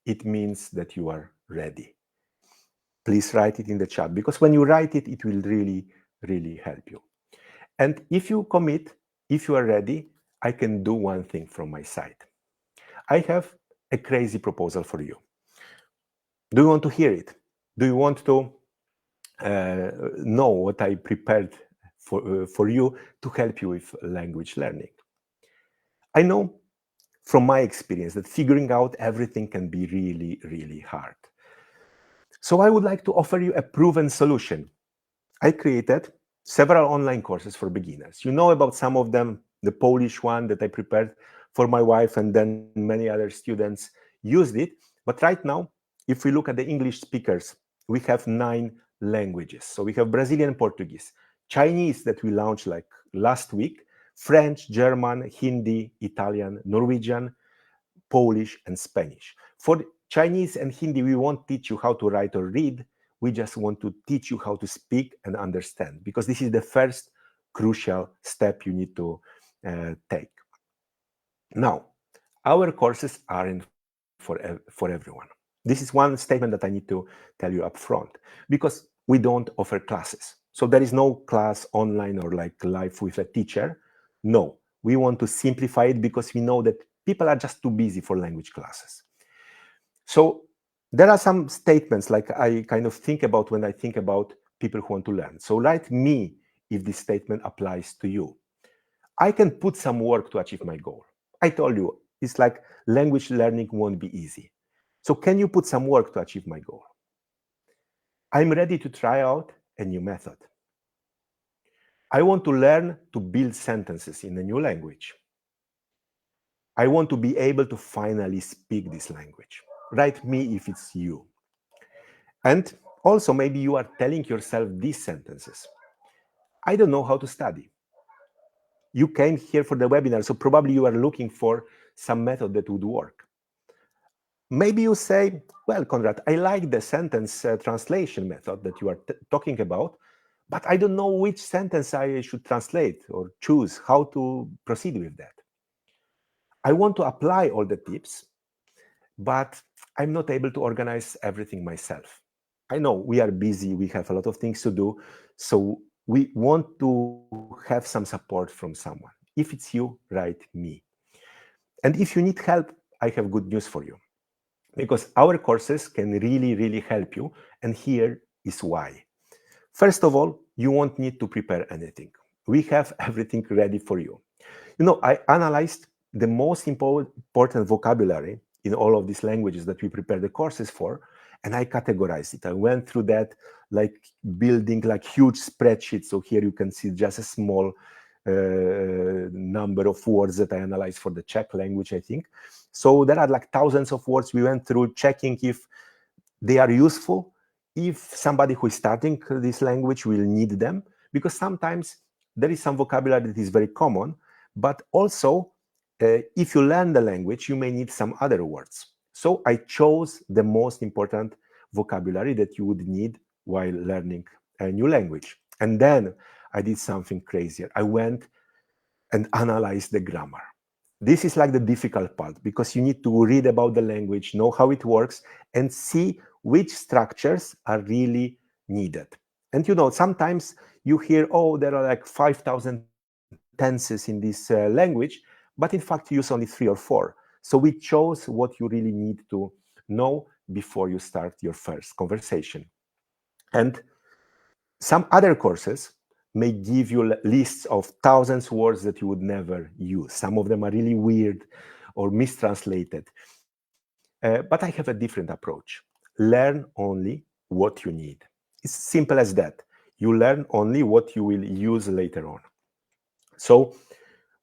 it means that you are ready. Please write it in the chat, because when you write it, it will really, really help you. And if you commit, if you are ready, I can do one thing from my side. I have a crazy proposal for you. Do you want to hear it? Do you want to know what I prepared for you to help you with language learning? I know from my experience that figuring out everything can be really, really hard. So I would like to offer you a proven solution. I created several online courses for beginners. You know about some of them, the Polish one that I prepared for my wife, and then many other students used it. But right now, if we look at the English speakers, we have 9 languages. So we have Brazilian Portuguese, Chinese that we launched like last week, French, German, Hindi, Italian, Norwegian, Polish, and Spanish. For Chinese and Hindi, we won't teach you how to write or read. We just want to teach you how to speak and understand, because this is the first crucial step you need to take. Now, our courses aren't for everyone. This is one statement that I need to tell you up front, because we don't offer classes. So there is no class online or like live with a teacher. No, we want to simplify it, because we know that people are just too busy for language classes. So there are some statements like I kind of think about when I think about people who want to learn. So write me if this statement applies to you. I can put some work to achieve my goal. I told you, it's like language learning won't be easy. So can you put some work to achieve my goal? I'm ready to try out a new method. I want to learn to build sentences in a new language. I want to be able to finally speak this language. Write me if it's you. And also, maybe you are telling yourself these sentences. I don't know how to study. You came here for the webinar, so probably you are looking for some method that would work. Maybe you say, well, Konrad, I like the sentence translation method that you are talking about, but I don't know which sentence I should translate or choose, how to proceed with that. I want to apply all the tips, but I'm not able to organize everything myself. I know we are busy, we have a lot of things to do, so we want to have some support from someone. If it's you, write me. And if you need help, I have good news for you, because our courses can really, really help you, and here is why. First of all, you won't need to prepare anything. We have everything ready for you. You know, I analyzed the most important vocabulary in all of these languages that we prepare the courses for, and I categorized it. I went through that, like building like huge spreadsheets. So here you can see just a small number of words that I analyzed for the Czech language, I think. So there are like thousands of words we went through, checking if they are useful, if somebody who is starting this language will need them, because sometimes there is some vocabulary that is very common, but also if you learn the language, you may need some other words. So I chose the most important vocabulary that you would need while learning a new language. And then I did something crazier. I went and analyzed the grammar. This is like the difficult part, because you need to read about the language, know how it works, and see which structures are really needed. And you know, sometimes you hear, oh, there are like 5,000 tenses in this language, but in fact you use only 3 or 4. So we chose what you really need to know before you start your first conversation. And some other courses may give you lists of thousands of words that you would never use. Some of them are really weird or mistranslated. But I have a different approach. Learn only what you need. It's simple as that. You learn only what you will use later on. So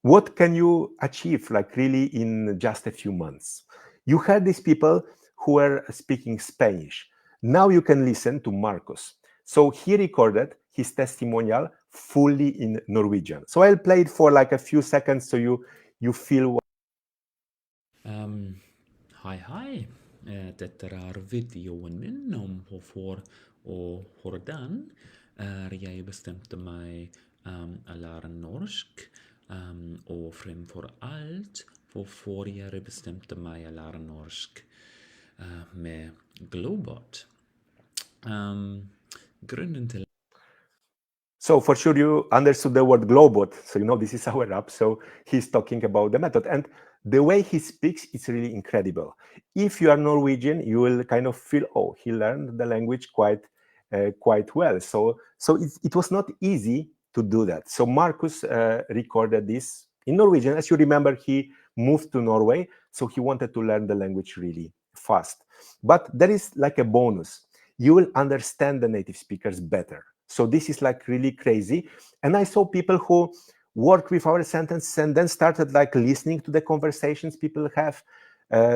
what can you achieve like really in just a few months? You heard these people who were speaking Spanish. Now you can listen to Marcus. So he recorded his testimonial fully in Norwegian. So I'll play it for like a few seconds so you feel. Hei. Dette videoen min om hvorfor og hvordan jeg bestemte meg å lære norsk, og fremfor alt hvorfor jeg bestemte meg å lære norsk med Globot. Grunnen til So for sure you understood the word Globot. So you know this is our app. So he's talking about the method. And the way he speaks is really incredible. If you are Norwegian, you will kind of feel, oh, he learned the language quite well. So it was not easy to do that. So Marcus recorded this in Norwegian. As you remember, he moved to Norway, so he wanted to learn the language really fast. But there is like a bonus. You will understand the native speakers better. So this is like really crazy. And I saw people who worked with our sentences and then started like listening to the conversations people have.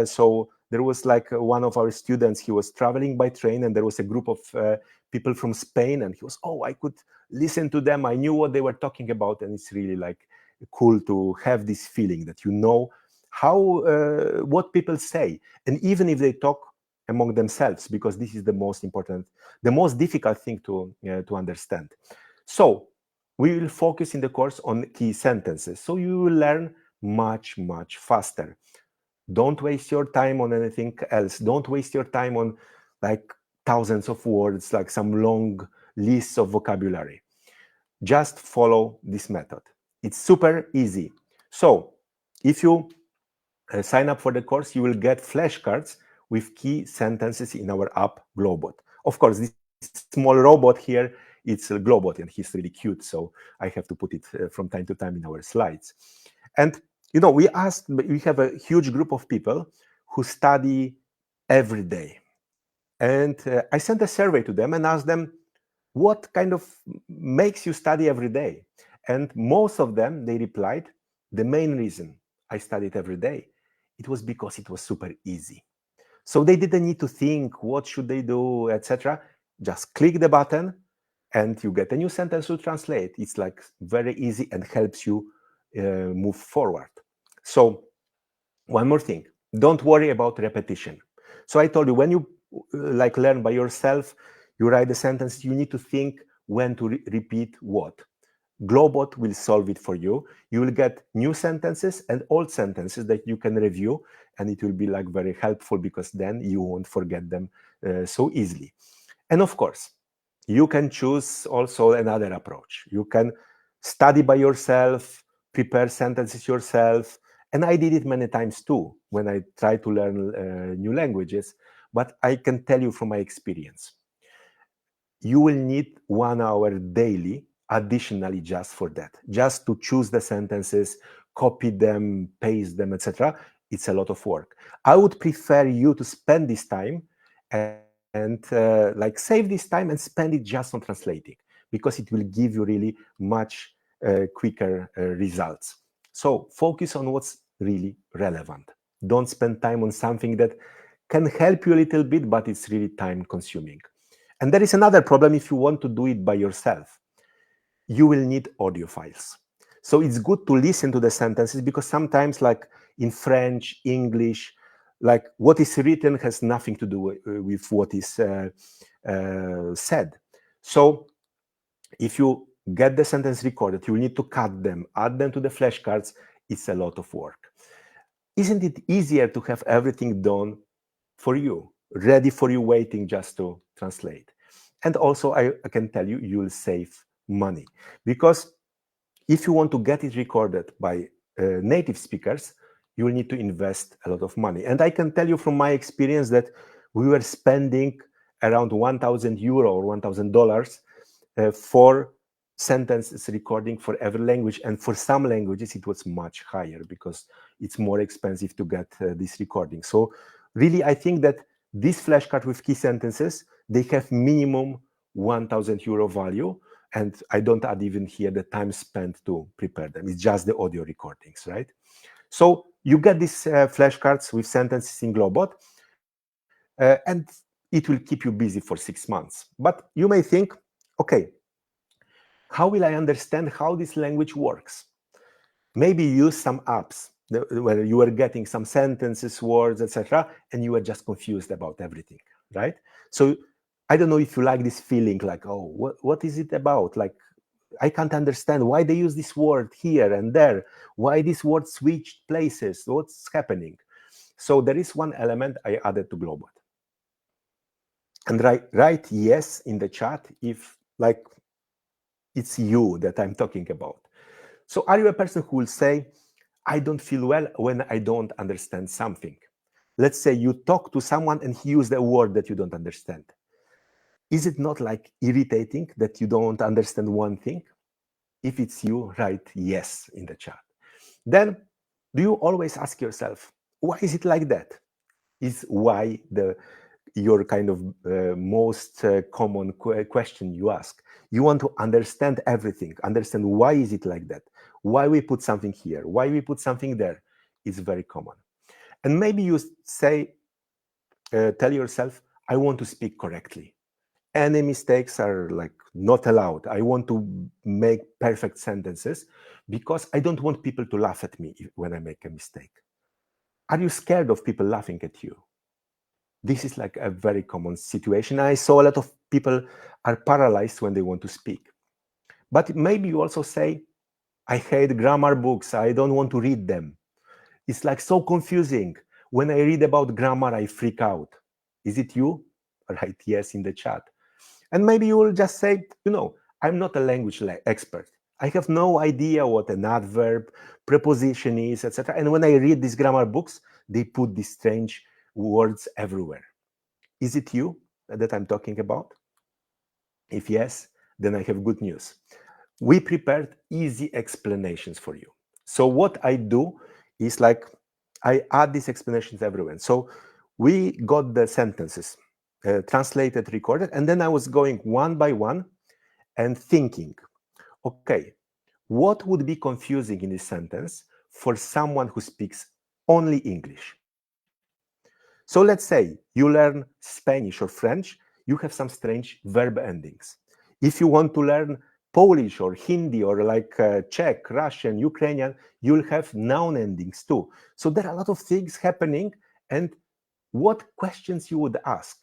So there was like one of our students, he was traveling by train, and there was a group of people from Spain, and he was, oh, I could listen to them. I knew what they were talking about. And it's really like cool to have this feeling that you know how what people say. And even if they talk among themselves, because this is the most important, the most difficult thing to understand. So we will focus in the course on key sentences. So you will learn much, much faster. Don't waste your time on anything else. Don't waste your time on like thousands of words, like some long lists of vocabulary. Just follow this method. It's super easy. So if you sign up for the course, you will get flashcards with key sentences in our app, Globot. Of course, this small robot here, it's a Globot, and he's really cute, so I have to put it from time to time in our slides. And, you know, we have a huge group of people who study every day. And I sent a survey to them and asked them, what kind of makes you study every day? And most of them, they replied, the main reason I studied every day, it was because it was super easy. So they didn't need to think, what should they do, etc. Just click the button, and you get a new sentence to translate. It's like very easy and helps you move forward. So one more thing, don't worry about repetition. So I told you, when you like learn by yourself, you write the sentence, you need to think when to repeat what. Globot will solve it for you. You will get new sentences and old sentences that you can review, and it will be like very helpful, because then you won't forget them so easily. And of course, you can choose also another approach. You can study by yourself, prepare sentences yourself. And I did it many times too when I tried to learn new languages. But I can tell you from my experience, you will need 1 hour daily additionally just for that, just to choose the sentences, copy them, paste them, etc. It's a lot of work. I would prefer you to spend this time and like save this time and spend it just on translating, because it will give you really much quicker results. So focus on what's really relevant. Don't spend time on something that can help you a little bit, but it's really time consuming. And there is another problem if you want to do it by yourself. You will need audio files. So it's good to listen to the sentences, because sometimes, like in French, English, like what is written has nothing to do with what is said. So if you get the sentence recorded, you will need to cut them, add them to the flashcards. It's a lot of work. Isn't it easier to have everything done for you, ready for you, waiting just to translate? And also, I can tell you, you'll save money, because if you want to get it recorded by native speakers, you will need to invest a lot of money. And I can tell you from my experience that we were spending around €1,000 or $1,000 for sentences recording for every language. And for some languages, it was much higher, because it's more expensive to get this recording. So really, I think that this flashcard with key sentences, they have minimum €1,000 value. And I don't add even here the time spent to prepare them. It's just the audio recordings, right? So you get these flashcards with sentences in Globot, and it will keep you busy for 6 months. But you may think, okay, how will I understand how this language works? Maybe use some apps where you are getting some sentences, words, etc., and you are just confused about everything, right? So I don't know if you like this feeling, like, oh, what is it about? Like, I can't understand why they use this word here and there, why this word switched places, what's happening? So there is one element I added to Globot. And write yes in the chat if, like, it's you that I'm talking about. So are you a person who will say, I don't feel well when I don't understand something? Let's say you talk to someone and he used a word that you don't understand. Is it not like irritating that you don't understand one thing? If it's you, write yes in the chat. Then, do you always ask yourself, why is it like that? Is why your kind of most common question you ask. You want to understand everything, understand why is it like that, why we put something here, why we put something there. It's very common. And maybe you say, tell yourself, I want to speak correctly. Any mistakes are like not allowed. I want to make perfect sentences because I don't want people to laugh at me when I make a mistake. Are you scared of people laughing at you? This is like a very common situation. I saw a lot of people are paralyzed when they want to speak. But maybe you also say, I hate grammar books. I don't want to read them. It's like so confusing. When I read about grammar, I freak out. Is it you? Write yes in the chat. And maybe you will just say, I'm not a language expert. I have no idea what an adverb, preposition is, etc. And when I read these grammar books, they put these strange words everywhere. Is it you that I'm talking about? If yes, then I have good news. We prepared easy explanations for you. So what I do is like, I add these explanations everywhere. So we got the sentences translated, recorded, and then I was going one by one and thinking, okay, what would be confusing in this sentence for someone who speaks only English? So let's say you learn Spanish or French, you have some strange verb endings. If you want to learn Polish or Hindi or like Czech, Russian, Ukrainian, you'll have noun endings too. So there are a lot of things happening, and what questions you would ask.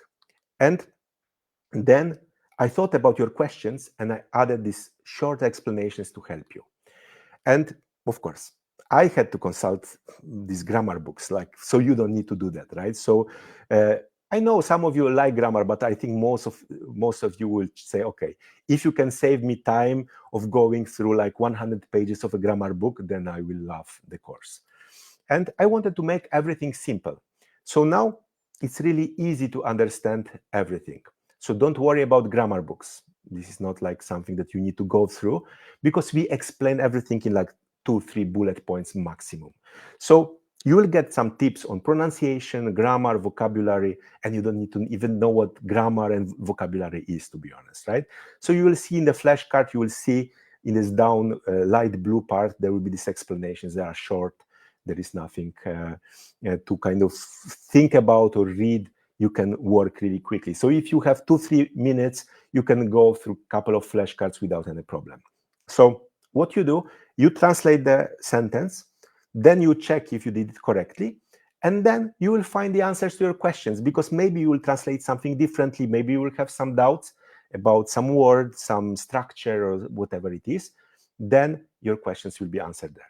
And then I thought about your questions and I added these short explanations to help you. And of course, I had to consult these grammar books, like, so you don't need to do that, right? So I know some of you like grammar, but I think most of you will say, okay, if you can save me time of going through like 100 pages of a grammar book, then I will love the course. And I wanted to make everything simple. So now it's really easy to understand everything. So don't worry about grammar books. This is not like something that you need to go through, because we explain everything in like 2-3 bullet points maximum. So you will get some tips on pronunciation, grammar, vocabulary, and you don't need to even know what grammar and vocabulary is, to be honest, right? So you will see in the flashcard, you will see in this down light blue part, there will be these explanations. They are short. There is nothing to kind of think about or read. You can work really quickly. So if you have 2-3 minutes, you can go through a couple of flashcards without any problem. So what you do, you translate the sentence, then you check if you did it correctly, and then you will find the answers to your questions, because maybe you will translate something differently, maybe you will have some doubts about some word, some structure, or whatever it is, then your questions will be answered there.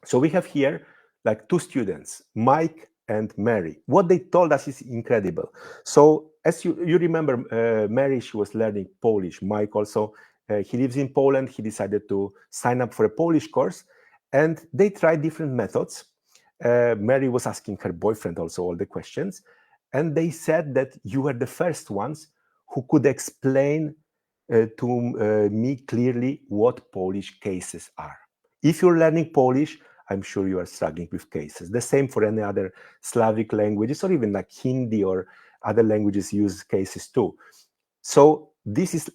So we have here like 2 students, Mike and Mary. What they told us is incredible. So as you remember, Mary, she was learning Polish. Mike also, he lives in Poland. He decided to sign up for a Polish course, and they tried different methods. Mary was asking her boyfriend also all the questions, and they said that you were the first ones who could explain to me clearly what Polish cases are. If you're learning Polish, I'm sure you are struggling with cases. The same for any other Slavic languages, or even like Hindi or other languages use cases too. So this is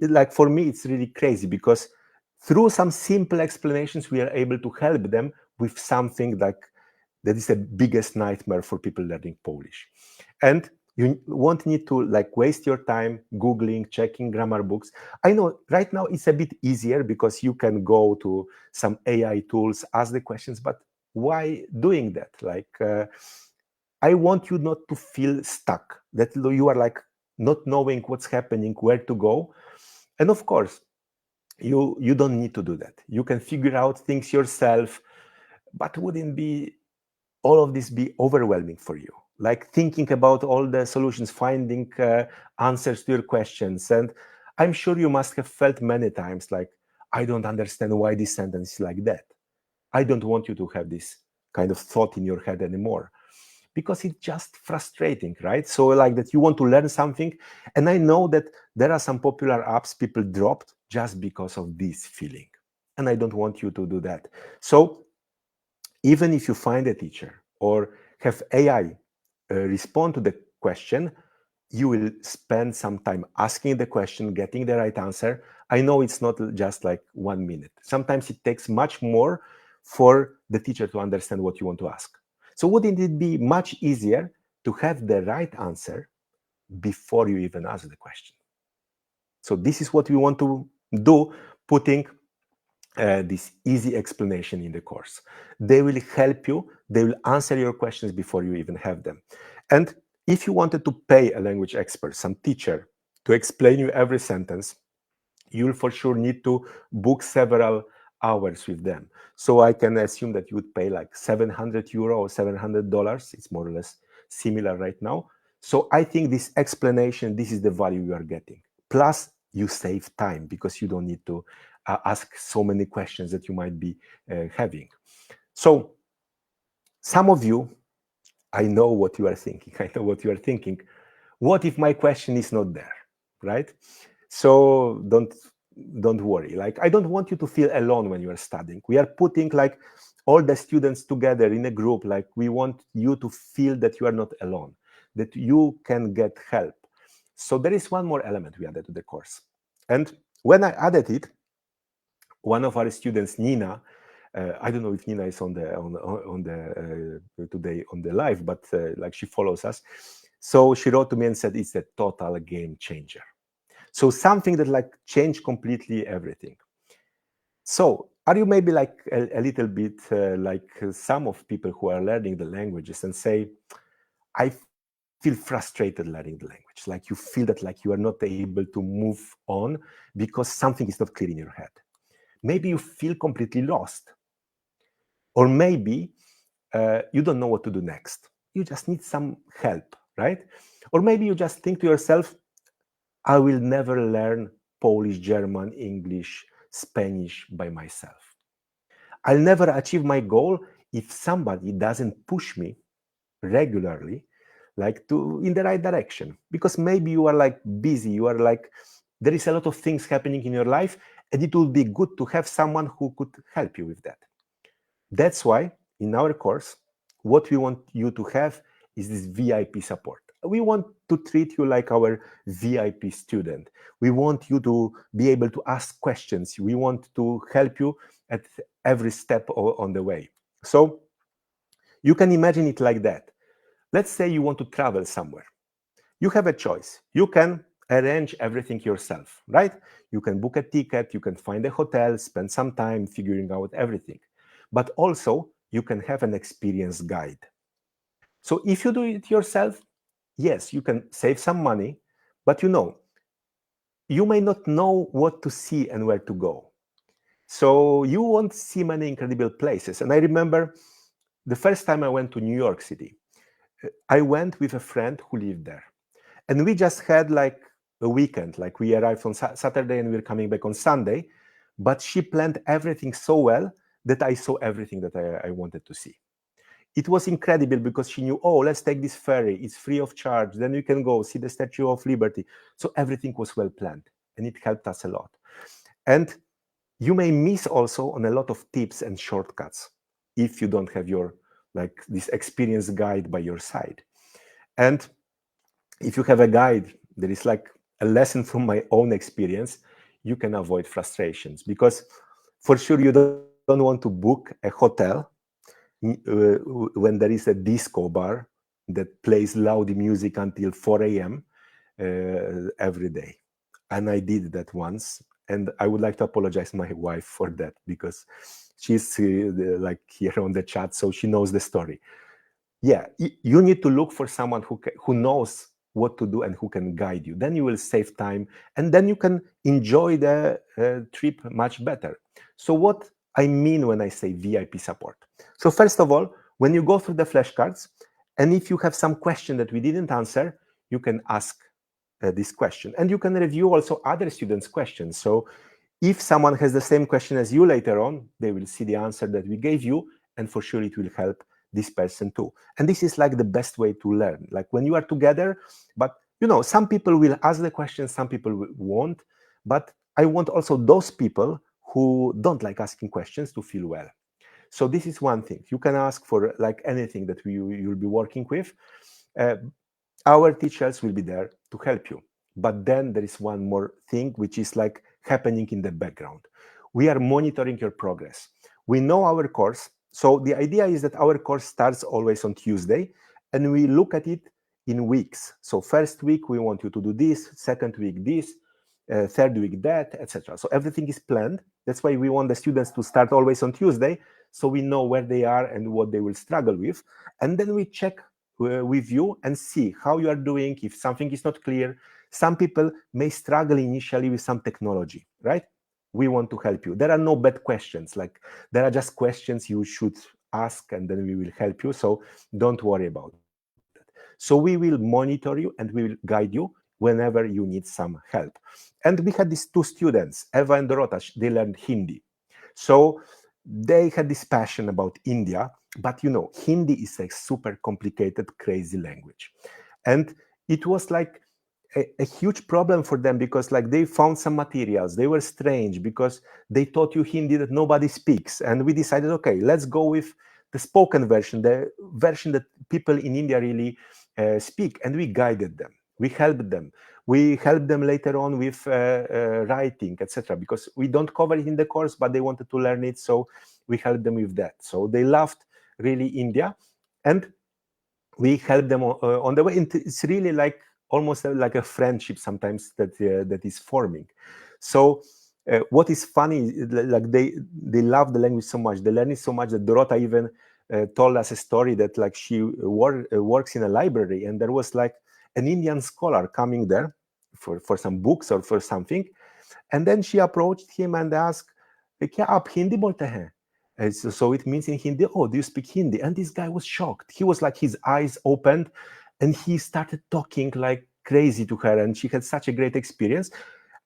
like, for me, it's really crazy, because through some simple explanations, we are able to help them with something like that is the biggest nightmare for people learning Polish. And you won't need to like waste your time Googling, checking grammar books. I know right now it's a bit easier because you can go to some AI tools, ask the questions, but why doing that? Like, I want you not to feel stuck, that you are like not knowing what's happening, where to go. And of course, you don't need to do that. You can figure out things yourself, but wouldn't be all of this be overwhelming for you? Like thinking about all the solutions, finding answers to your questions. And I'm sure you must have felt many times like, I don't understand why this sentence is like that. I don't want you to have this kind of thought in your head anymore, because it's just frustrating, right? So like that you want to learn something, and I know that there are some popular apps people dropped just because of this feeling, and I don't want you to do that. So even if you find a teacher or have AI respond to the question, you will spend some time asking the question, getting the right answer. I know it's not just like 1 minute. Sometimes it takes much more for the teacher to understand what you want to ask. So wouldn't it be much easier to have the right answer before you even ask the question? So this is what we want to do, putting this easy explanation in the course. They will help you. They will answer your questions before you even have them. And if you wanted to pay a language expert, some teacher, to explain you every sentence, you'll for sure need to book several hours with them. So I can assume that you would pay like €700 or $700. It's more or less similar right now. So I think this explanation, this is the value you are getting. Plus, you save time because you don't need to ask so many questions that you might be having. So some of you, I know what you are thinking. I know what you are thinking. What if my question is not there, right? So don't worry. Like, I don't want you to feel alone when you are studying. We are putting like all the students together in a group. Like, we want you to feel that you are not alone, that you can get help. So there is one more element we added to the course. And when I added it, one of our students, Nina, I don't know if Nina is on the today on the live, but like she follows us. So she wrote to me and said it's a total game changer. So something that like changed completely everything. So are you maybe like a little bit like some of people who are learning the languages and say, I feel frustrated learning the language, like you feel that like you are not able to move on because something is not clear in your head. Maybe you feel completely lost. Or maybe you don't know what to do next. You just need some help, right? Or maybe you just think to yourself, I will never learn Polish, German, English, Spanish by myself. I'll never achieve my goal if somebody doesn't push me regularly, like to in the right direction. Because maybe you are like busy, you are like, there is a lot of things happening in your life, and it would be good to have someone who could help you with that. That's why in our course, what we want you to have is this VIP support. We want to treat you like our VIP student. We want you to be able to ask questions. We want to help you at every step on the way. So you can imagine it like that. Let's say you want to travel somewhere. You have a choice. You can arrange everything yourself, right? You can book a ticket, you can find a hotel, spend some time figuring out everything. But also, you can have an experienced guide. So if you do it yourself, yes, you can save some money, but you may not know what to see and where to go. So you won't see many incredible places. And I remember the first time I went to New York City, I went with a friend who lived there. And we just had like a weekend, like we arrived on Saturday and we were coming back on Sunday. But she planned everything so well that I saw everything that I wanted to see. It was incredible because she knew, oh, let's take this ferry. It's free of charge. Then we can go see the Statue of Liberty. So everything was well planned and it helped us a lot. And you may miss also on a lot of tips and shortcuts if you don't have your like this experienced guide by your side. And if you have a guide, there is like a lesson from my own experience, you can avoid frustrations because for sure you don't want to book a hotel when there is a disco bar that plays loud music until 4 a.m. Every day. And I did that once. And I would like to apologize to my wife for that because she's like here on the chat, so she knows the story. Yeah, you need to look for someone who knows what to do and who can guide you. Then you will save time and then you can enjoy the trip much better. So what I mean when I say VIP support. So first of all, when you go through the flashcards, and if you have some question that we didn't answer, you can ask this question. And you can review also other students' questions. So if someone has the same question as you later on, they will see the answer that we gave you, and for sure it will help this person too. And this is like the best way to learn, like when you are together. But some people will ask the questions, some people won't. But I want also those people who don't like asking questions to feel well. So this is one thing. You can ask for like anything that you'll be working with. Our teachers will be there to help you. But then there is one more thing, which is like happening in the background. We are monitoring your progress. We know our course. So the idea is that our course starts always on Tuesday, and we look at it in weeks. So first week, we want you to do this, second week, this, third week, that, etc. So everything is planned. That's why we want the students to start always on Tuesday, so we know where they are and what they will struggle with. And then we check with you and see how you are doing, if something is not clear. Some people may struggle initially with some technology, right? We want to help you. There are no bad questions. Like there are just questions you should ask, and then we will help you. So don't worry about that. So we will monitor you and we will guide you whenever you need some help. And we had these two students, Eva and Dorota. They learned Hindi. So they had this passion about India, but Hindi is a super complicated, crazy language. And it was like a huge problem for them because like they found some materials, they were strange because they taught you Hindi that nobody speaks. And we decided, okay, let's go with the spoken version, the version that people in India really speak. And we guided them, we helped them. We helped them later on with writing, etc. Because we don't cover it in the course, but they wanted to learn it. So we helped them with that. So they loved really India. And we helped them on the way. It's really like almost like a friendship sometimes that is forming. So what is funny, like they love the language so much, they learn it so much that Dorota even told us a story that like she works in a library, and there was like an Indian scholar coming there for some books or for something, and then she approached him and asked, "क्या आप हिंदी बोलते हैं?" And so it means in Hindi, "Oh, do you speak Hindi?" And this guy was shocked. He was like, his eyes opened, and he started talking like crazy to her, and she had such a great experience.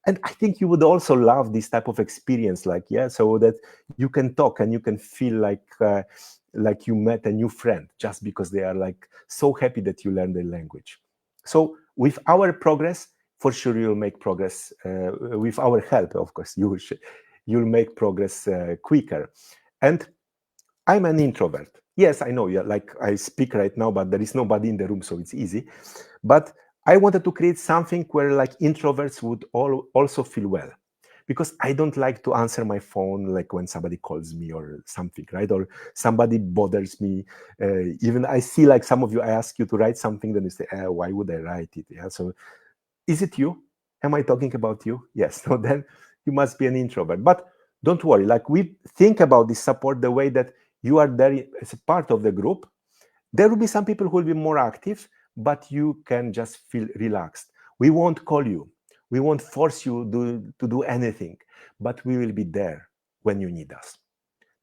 And I think you would also love this type of experience, like, yeah, so that you can talk and you can feel like you met a new friend just because they are like so happy that you learned the language. So with our progress, for sure you'll make progress. With our help, of course, you'll make progress quicker. And I'm an introvert. Yes, I know. Yeah, like I speak right now, but there is nobody in the room, so it's easy. But I wanted to create something where like introverts would also feel well, because I don't like to answer my phone like when somebody calls me or something, right? Or somebody bothers me. Even I see like some of you, I ask you to write something, then you say, why would I write it? Yeah. So is it you? Am I talking about you? Yes. So then you must be an introvert. But don't worry, like we think about this support the way that you are there as a part of the group. There will be some people who will be more active, but you can just feel relaxed. We won't call you. We won't force you to do anything, but we will be there when you need us.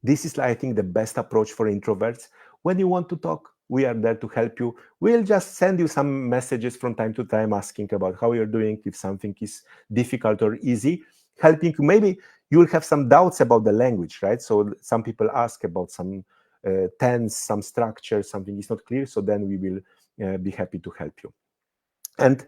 This is, I think, the best approach for introverts. When you want to talk, we are there to help you. We'll just send you some messages from time to time asking about how you're doing, if something is difficult or easy, helping you. Maybe you will have some doubts about the language, right? So some people ask about some tense, some structure, something is not clear. So then we will be happy to help you. And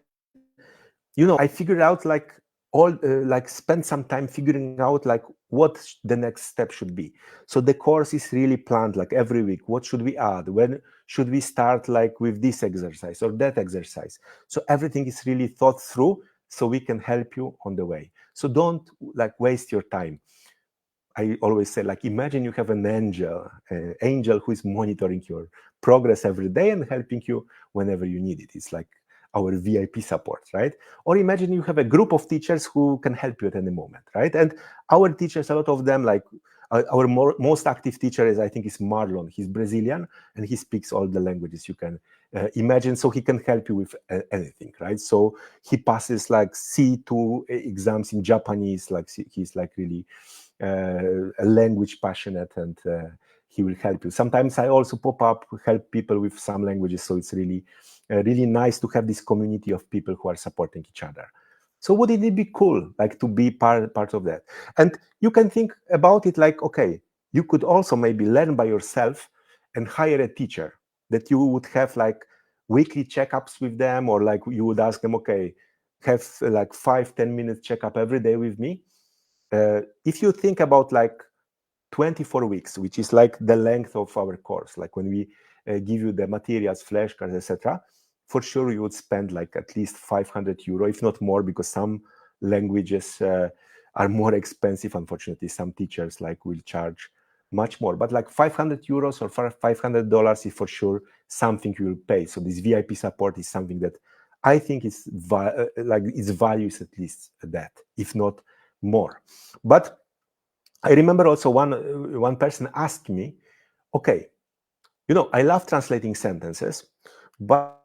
I figured out like spend some time figuring out like what the next step should be. So the course is really planned like every week. What should we add? When should we start like with this exercise or that exercise? So everything is really thought through so we can help you on the way. So don't like waste your time. I always say, like, imagine you have an angel who is monitoring your progress every day and helping you whenever you need it. It's like our VIP support, right? Or imagine you have a group of teachers who can help you at any moment, right? And our teachers, a lot of them, like our most active teacher is, I think, is Marlon. He's Brazilian and he speaks all the languages you can imagine, so he can help you with anything, right? So he passes like C2 exams in Japanese, like he's like really a language passionate, and he will help you. Sometimes I also pop up, help people with some languages, so it's really really nice to have this community of people who are supporting each other. So wouldn't it be cool, like, to be part of that? And you can think about it like, okay, you could also maybe learn by yourself and hire a teacher that you would have like weekly checkups with them, or like you would ask them, okay, have like 5-10 minute checkup every day with me. If you think about like 24 weeks, which is like the length of our course, like when we give you the materials, flashcards, etc., for sure you would spend like at least 500 euro, if not more, because some languages are more expensive. Unfortunately, some teachers like will charge much more, but like 500 euros or $500 is for sure something you will pay. So this VIP support is something that I think is like its value is at least that, if not more. But I remember also one person asked me, okay, I love translating sentences, but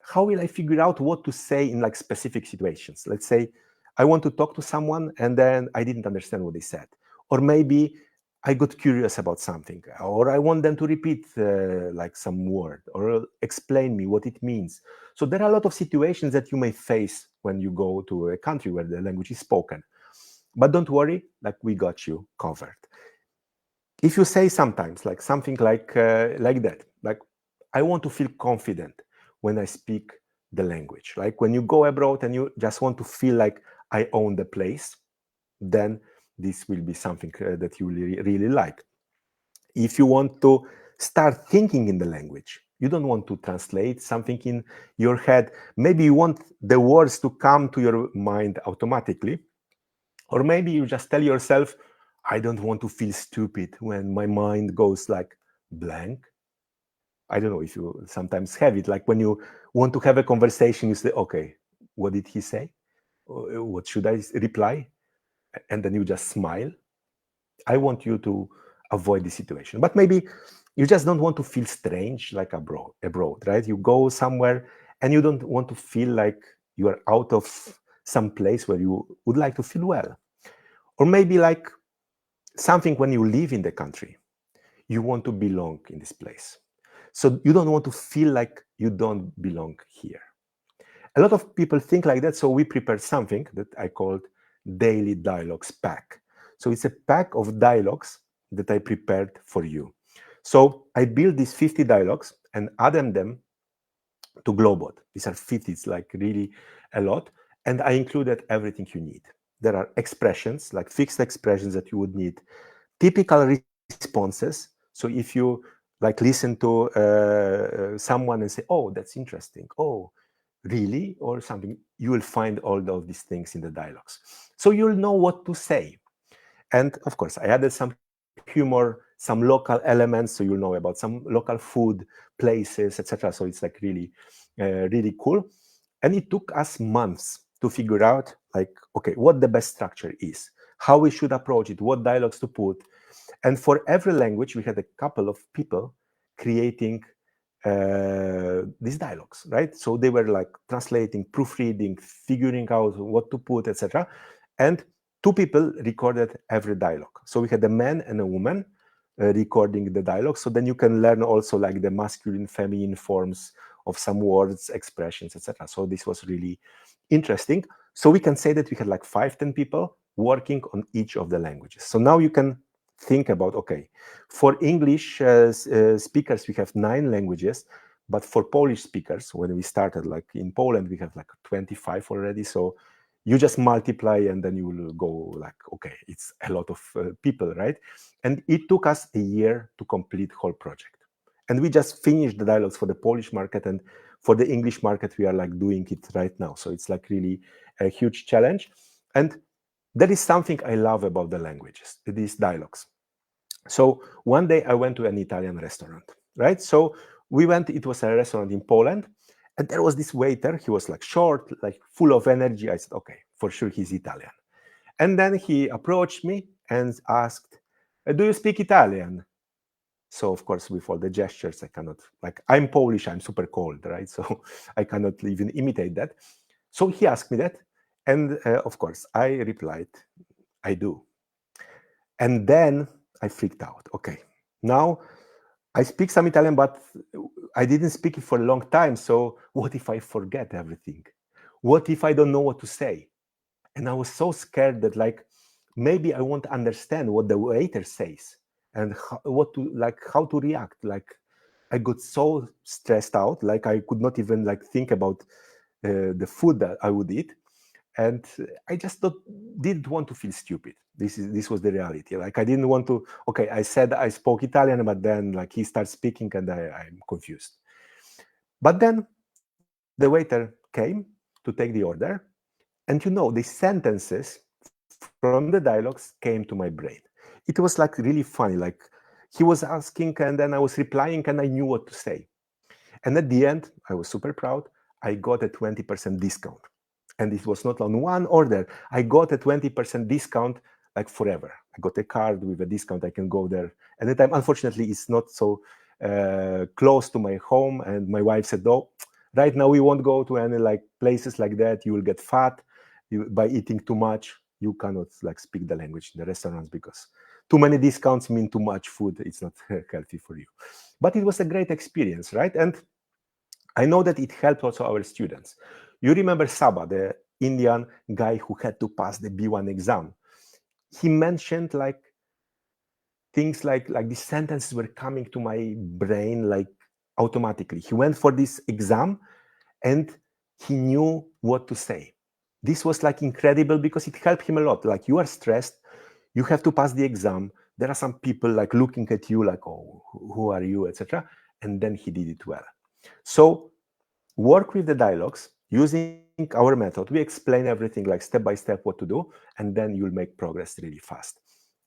how will I figure out what to say in like specific situations? Let's say I want to talk to someone and then I didn't understand what they said. Or maybe I got curious about something, or I want them to repeat like some word or explain me what it means. So there are a lot of situations that you may face when you go to a country where the language is spoken. But don't worry, like, we got you covered. If you say sometimes like something like that, like, I want to feel confident when I speak the language. Like when you go abroad and you just want to feel like I own the place, then this will be something that you really like. If you want to start thinking in the language, you don't want to translate something in your head. Maybe you want the words to come to your mind automatically. Or maybe you just tell yourself, I don't want to feel stupid when my mind goes like blank. I don't know if you sometimes have it, like when you want to have a conversation, you say, okay, what did he say? What should I reply? And then you just smile. I want you to avoid this situation. But maybe you just don't want to feel strange like abroad, right? You go somewhere and you don't want to feel like you are out of some place where you would like to feel well. Or maybe like something when you live in the country, you want to belong in this place. So you don't want to feel like you don't belong here. A lot of people think like that, so we prepared something that I called Daily Dialogues Pack. So it's a pack of dialogues that I prepared for you. So I built these 50 dialogues and added them to Globot. These are 50, it's like really a lot. And I included everything you need. There are expressions, like fixed expressions that you would need, typical responses. So if you like listen to someone and say, oh, that's interesting. Oh, really? Or something, you will find all of these things in the dialogues. So you'll know what to say. And of course, I added some humor, some local elements, so you'll know about some local food, places, etc. So it's like really, really cool. And it took us months to figure out, like, okay, what the best structure is, how we should approach it, what dialogues to put. And for every language, we had a couple of people creating these dialogues, right? So they were like translating, proofreading, figuring out what to put, etc. And 2 people recorded every dialogue. So we had a man and a woman recording the dialogue. So then you can learn also like the masculine, feminine forms of some words, expressions, etc. So this was really interesting. So we can say that we had like 5-10 people working on each of the languages. So now you can think about, okay, for English speakers, we have 9 languages, but for Polish speakers, when we started, like in Poland, we have like 25 already. So you just multiply and then you will go like, okay, it's a lot of people, right? And it took us a year to complete whole project. And we just finished the dialogues for the Polish market, and for the English market, we are like doing it right now. So it's like really a huge challenge. And that is something I love about the languages, these dialogues. So one day I went to an Italian restaurant, right? So we went, it was a restaurant in Poland, and there was this waiter. He was like short, like full of energy. I said, okay, for sure he's Italian. And then he approached me and asked, do you speak Italian? So of course, with all the gestures, I cannot, like, I'm Polish, I'm super cold, right? So I cannot even imitate that. So he asked me that. And of course, I replied, I do. And then I freaked out. Okay, now I speak some Italian, but I didn't speak it for a long time. So what if I forget everything? What if I don't know what to say? And I was so scared that like, maybe I won't understand what the waiter says and how to react. Like I got so stressed out, like I could not even like think about the food that I would eat. And I just didn't want to feel stupid. This was the reality. Like I didn't want to, okay, I said I spoke Italian, but then like he starts speaking and I'm confused. But then the waiter came to take the order. And the sentences from the dialogues came to my brain. It was like really funny. Like he was asking and then I was replying and I knew what to say. And at the end, I was super proud. I got a 20% discount. And it was not on one order. I got a 20% discount like forever. I got a card with a discount. I can go there. And at the time, unfortunately, it's not so close to my home. And my wife said, "Oh, right now we won't go to any like places like that. You will get fat by eating too much. You cannot like speak the language in the restaurants because too many discounts mean too much food. It's not healthy for you." But it was a great experience, right? And I know that it helped also our students. You remember Saba, the Indian guy who had to pass the B1 exam. He mentioned like things like these sentences were coming to my brain like automatically. He went for this exam and he knew what to say. This was like incredible because it helped him a lot. Like you are stressed, you have to pass the exam. There are some people like looking at you like, oh, who are you, etc. And then he did it well. So work with the dialogues using our method. We explain everything like step by step what to do, and then you'll make progress really fast.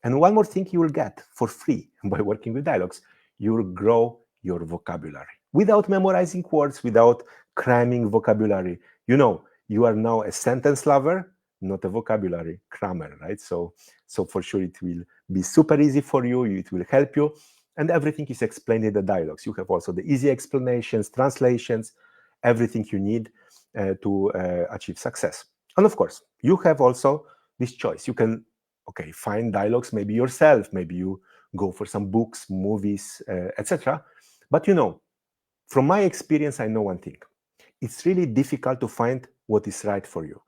And one more thing you will get for free by working with dialogues, you will grow your vocabulary without memorizing words, without cramming vocabulary. You are now a sentence lover, not a vocabulary crammer, right? So for sure it will be super easy for you. It will help you, and everything is explained in the dialogues. You have also the easy explanations, translations, everything you need to achieve success. And of course, you have also this choice. You can, find dialogues maybe yourself. Maybe you go for some books, movies, etc. But from my experience, I know one thing. It's really difficult to find what is right for you.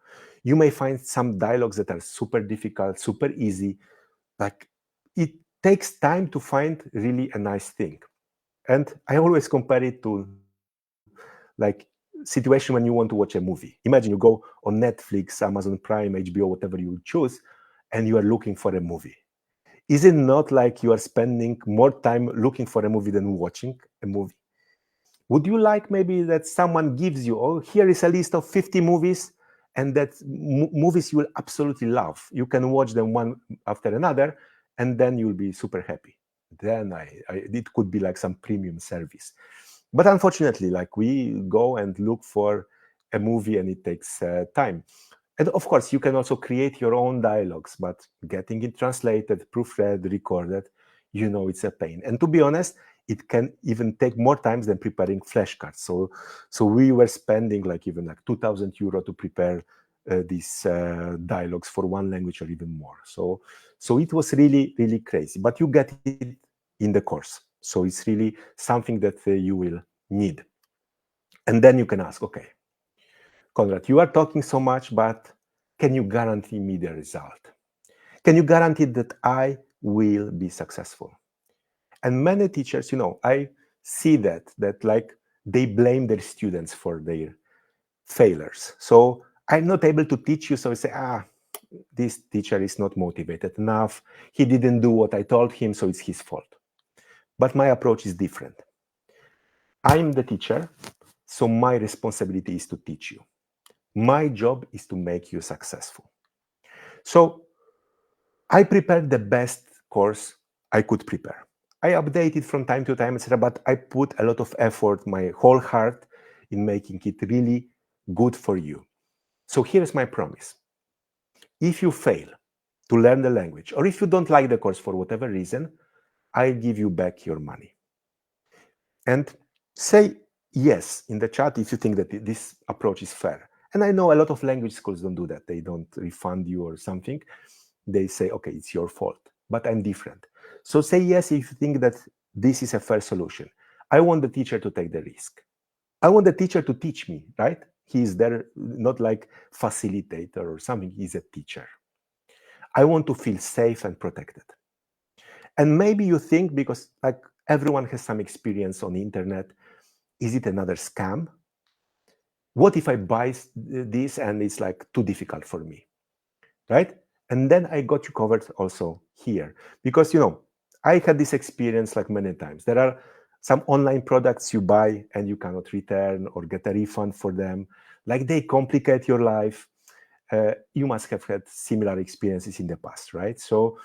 You may find some dialogues that are super difficult, super easy. Like, it takes time to find really a nice thing. And I always compare it to like situation when you want to watch a movie. Imagine you go on Netflix, Amazon Prime, HBO, whatever you choose, and you are looking for a movie. Is it not like you are spending more time looking for a movie than watching a movie? Would you like maybe that someone gives you, oh, here is a list of 50 movies, and that movies you will absolutely love. You can watch them one after another, and then you'll be super happy. Then it could be like some premium service. But unfortunately, like, we go and look for a movie, and it takes time. And of course, you can also create your own dialogues, but getting it translated, proofread, recorded, it's a pain. And to be honest, it can even take more time than preparing flashcards. So we were spending like 2,000 euro to prepare these dialogues for one language or even more. So it was really, really crazy. But you get it in the course. So it's really something that you will need. And then you can ask, okay, Konrad, you are talking so much, but can you guarantee me the result? Can you guarantee that I will be successful? And many teachers, I see that like they blame their students for their failures. So I'm not able to teach you. So I say, this teacher is not motivated enough. He didn't do what I told him, so it's his fault. But my approach is different. I'm the teacher, so my responsibility is to teach you. My job is to make you successful. So I prepared the best course I could prepare. I update it from time to time, etc., but I put a lot of effort, my whole heart, in making it really good for you. So here's my promise. If you fail to learn the language, or if you don't like the course for whatever reason, I give you back your money. And say yes in the chat if you think that this approach is fair. And I know a lot of language schools don't do that. They don't refund you or something. They say, okay, it's your fault, but I'm different. So say yes if you think that this is a fair solution. I want the teacher to take the risk. I want the teacher to teach me, right? He is there, not like facilitator or something. He's a teacher. I want to feel safe and protected. And maybe you think, because like everyone has some experience on the internet, is it another scam? What if I buy this and it's like too difficult for me, right? And then I got you covered also here, because I had this experience like many times. There are some online products you buy and you cannot return or get a refund for them. Like, they complicate your life. You must have had similar experiences in the past, right? So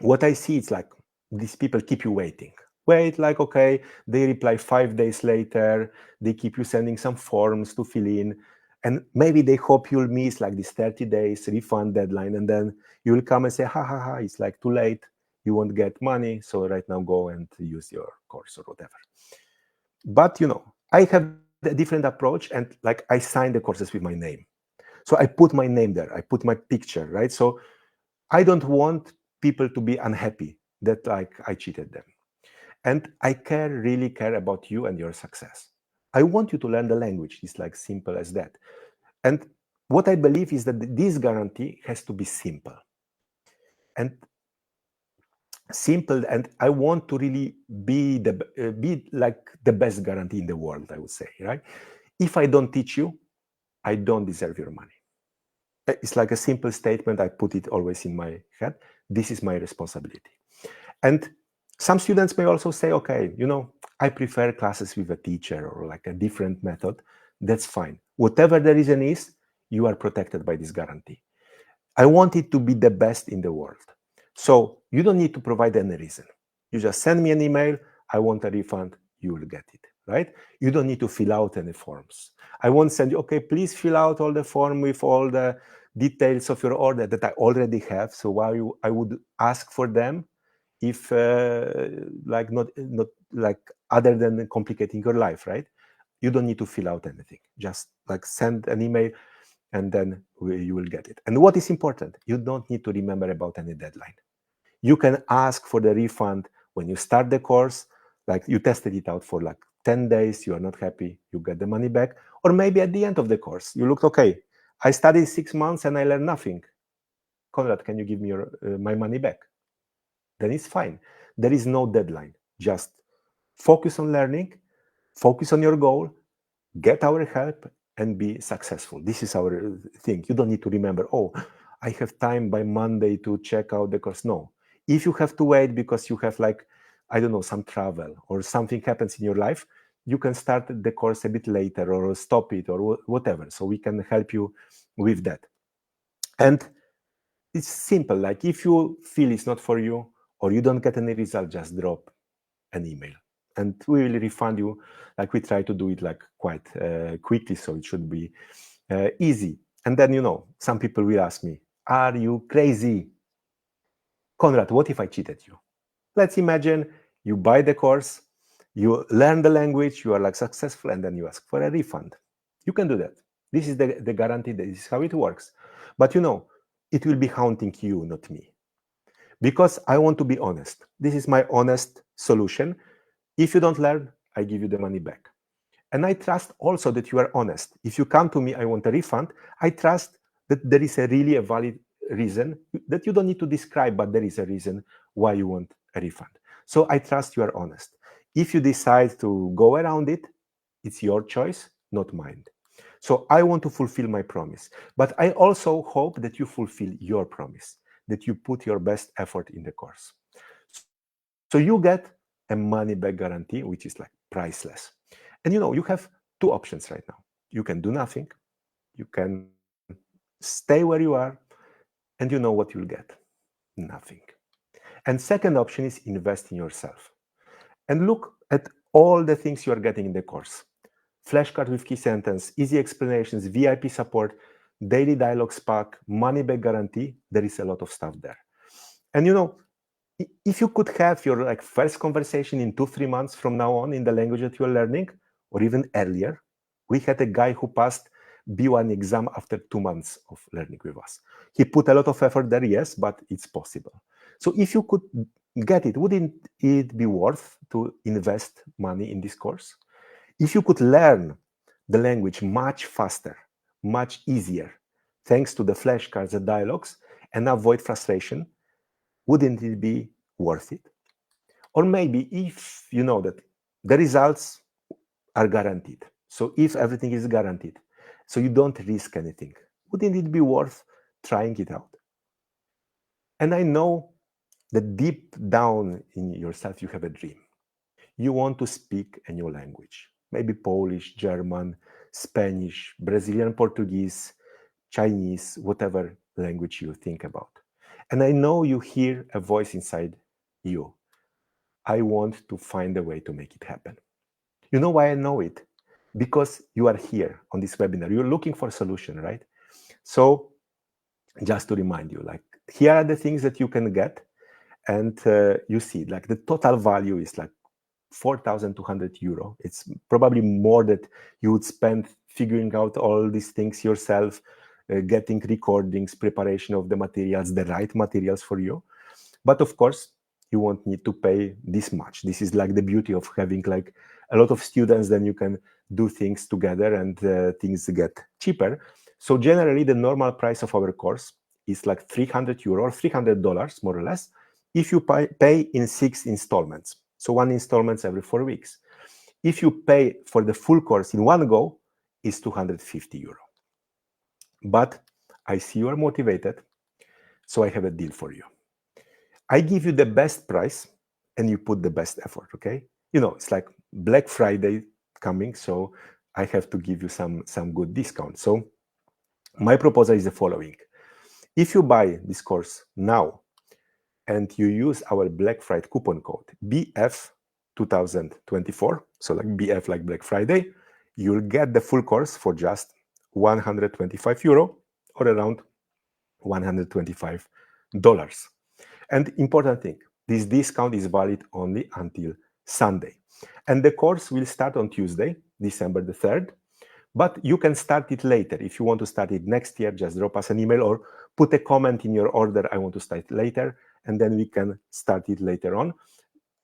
what I see, it's like these people keep you waiting. Wait, like, okay, they reply 5 days later. They keep you sending some forms to fill in. And maybe they hope you'll miss like this 30 days refund deadline. And then you will come and say, ha, it's like too late. You won't get money. So right now go and use your course or whatever. But, I have a different approach. And like, I sign the courses with my name. So I put my name there. I put my picture, right? So I don't want people to be unhappy that like I cheated them. And I really care about you and your success. I want you to learn the language. It's like simple as that. And what I believe is that this guarantee has to be simple. And I want to really be like the best guarantee in the world, I would say, right? If I don't teach you, I don't deserve your money. It's like a simple statement. I put it always in my head. This is my responsibility. And some students may also say, okay, I prefer classes with a teacher or like a different method. That's fine. Whatever the reason is, you are protected by this guarantee. I want it to be the best in the world. So you don't need to provide any reason. You just send me an email. I want a refund, you will get it, right? You don't need to fill out any forms. I won't send you, okay, please fill out all the form with all the details of your order that I already have. So why I would ask for them if like not like other than complicating your life, right? You don't need to fill out anything. Just like send an email and then you will get it. And what is important, you don't need to remember about any deadline. You can ask for the refund when you start the course, like you tested it out for like 10 days, you are not happy, you get the money back. Or maybe at the end of the course, you looked, okay, I studied 6 months and I learned nothing. Konrad, can you give me my money back? Then it's fine. There is no deadline. Just focus on learning, focus on your goal, get our help, and be successful. This is our thing. You don't need to remember, oh, I have time by Monday to check out the course. No. If you have to wait because you have like, I don't know, some travel or something happens in your life, you can start the course a bit later or stop it or whatever. So we can help you with that. And it's simple. Like if you feel it's not for you or you don't get any result, just drop an email and we will refund you. Like we try to do it like quite quickly, so it should be easy. And then, you know, some people will ask me, are you crazy? Konrad, what if I cheated you? Let's imagine you buy the course, you learn the language, you are like successful, and then you ask for a refund. You can do that. This is the guarantee. This is how it works. But you know, it will be haunting you, not me. Because I want to be honest. This is my honest solution. If you don't learn, I give you the money back. And I trust also that you are honest. If you come to me, I want a refund, I trust that there is a really a valid reason that you don't need to describe, but there is a reason why you want a refund. So I trust you are honest. If you decide to go around it, it's your choice, not mine. So I want to fulfill my promise, but I also hope that you fulfill your promise, that you put your best effort in the course. So you get a money back guarantee, which is like priceless. And you know, you have two options right now. You can do nothing, you can stay where you are, and you know what you'll get, nothing. And second option is invest in yourself. And look at all the things you are getting in the course. Flashcard with key sentence, easy explanations, VIP support, daily dialogues pack, money back guarantee. There is a lot of stuff there. And you know, if you could have your like first conversation in 2-3 months from now on in the language that you are learning, or even earlier, we had a guy who passed B1 exam after 2 months of learning with us. He put a lot of effort there, yes, but it's possible. So if you could get it, wouldn't it be worth to invest money in this course? If you could learn the language much faster, much easier, thanks to the flashcards, the dialogues, and avoid frustration, wouldn't it be worth it? Or maybe if you know that the results are guaranteed, so if everything is guaranteed, so you don't risk anything, wouldn't it be worth trying it out? And I know that deep down in yourself, you have a dream. You want to speak a new language, maybe Polish, German, Spanish, Brazilian, Portuguese, Chinese, whatever language you think about. And I know you hear a voice inside you. I want to find a way to make it happen. You know why I know it? Because you are here on this webinar. You're looking for a solution, right? So just to remind you, like, here are the things that you can get. And you see, like, the total value is like 4,200 euro. It's probably more that you would spend figuring out all these things yourself, getting recordings, preparation of the materials, the right materials for you. But of course, you won't need to pay this much. This is like the beauty of having like a lot of students, then you can do things together and things get cheaper. So generally, the normal price of our course is like 300 euro or $300, more or less, if you pay in 6 installments. So 1 installment every 4 weeks. If you pay for the full course in one go, it's 250 euro. But I see you are motivated, so I have a deal for you. I give you the best price and you put the best effort, okay? You know, it's like Black Friday coming, so I have to give you some good discount. So my proposal is the following. If you buy this course now and you use our Black Friday coupon code BF 2024, so like BF like Black Friday, you'll get the full course for just 125 euro or around $125. And important thing, this discount is valid only until Sunday. And the course will start on Tuesday, December the 3rd, but you can start it later. If you want to start it next year, just drop us an email or put a comment in your order, I want to start later, and then we can start it later on.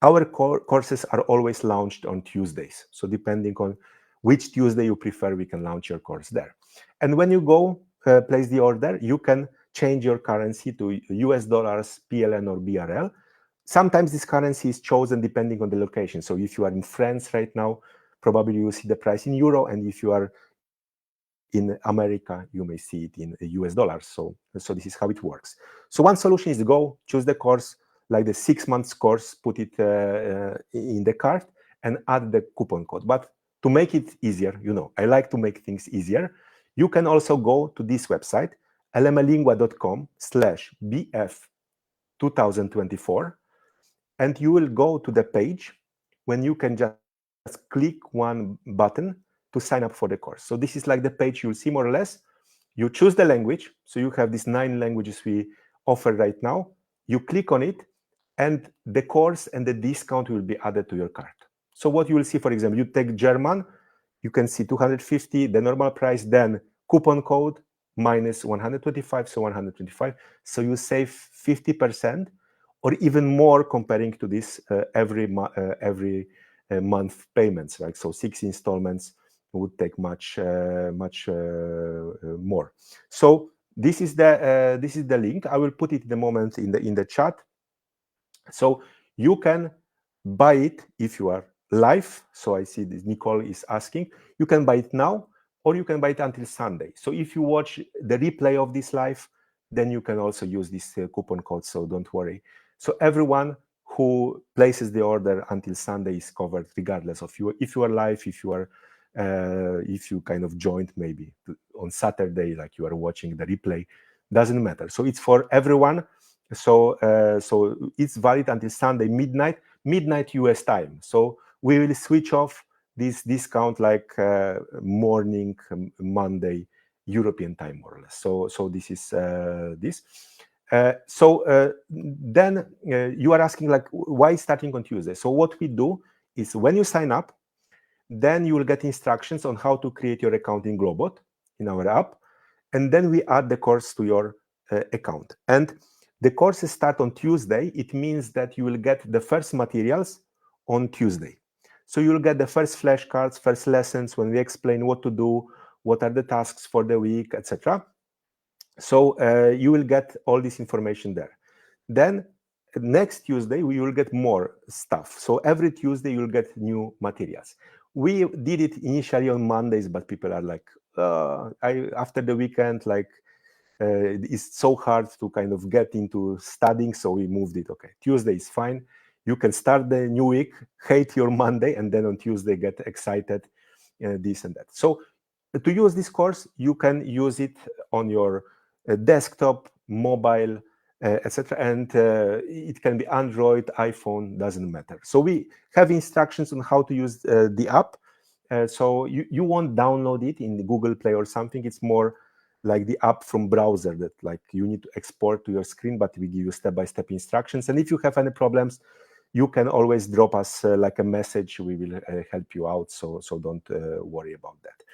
Our courses are always launched on Tuesdays. So depending on which Tuesday you prefer, we can launch your course there. And when you go place the order, you can change your currency to US dollars, PLN, or BRL. Sometimes this currency is chosen depending on the location. So if you are in France right now, probably you will see the price in euro. And if you are in America, you may see it in US dollars. So this is how it works. So one solution is to go, choose the course, like the 6 months course, put it in the cart and add the coupon code. But to make it easier, I like to make things easier. You can also go to this website, lmlingua.com/bf2024, and you will go to the page when you can just click one button to sign up for the course. So this is like the page you'll see more or less. You choose the language. So you have these 9 languages we offer right now. You click on it, and the course and the discount will be added to your cart. So what you will see, for example, you take German, you can see 250, the normal price, then coupon code minus 125, so 125. So you save 50% or even more comparing to this every month payments, right? So 6 installments would take much more. So this is the link. I will put it in the moment in the chat. So you can buy it if you are live. So I see this Nicole is asking. You can buy it now, or you can buy it until Sunday. So if you watch the replay of this live, then you can also use this coupon code. So don't worry. So everyone who places the order until Sunday is covered, regardless of if you are live, if you kind of joined maybe on Saturday, like you are watching the replay, doesn't matter. So it's for everyone. So it's valid until Sunday midnight US time. So we will switch off this discount like morning Monday European time, more or less. So this is this. Then you are asking like, why starting on Tuesday? So what we do is when you sign up, then you will get instructions on how to create your account in Globot in our app, and then we add the course to your account. And the courses start on Tuesday. It means that you will get the first materials on Tuesday. So you will get the first flashcards, first lessons when we explain what to do, what are the tasks for the week, etc. So you will get all this information there. Then next Tuesday, we will get more stuff. So every Tuesday, you'll get new materials. We did it initially on Mondays, but people are like, after the weekend, like, it's so hard to kind of get into studying, so we moved it. Okay, Tuesday is fine. You can start the new week, hate your Monday, and then on Tuesday get excited, this and that. So to use this course, you can use it on your desktop, mobile, etc. And it can be Android, iPhone, doesn't matter. So we have instructions on how to use the app. So you won't download it in the Google Play or something. It's more like the app from browser that like you need to export to your screen, but we give you step-by-step instructions. And if you have any problems, you can always drop us like a message. We will help you out. So don't worry about that.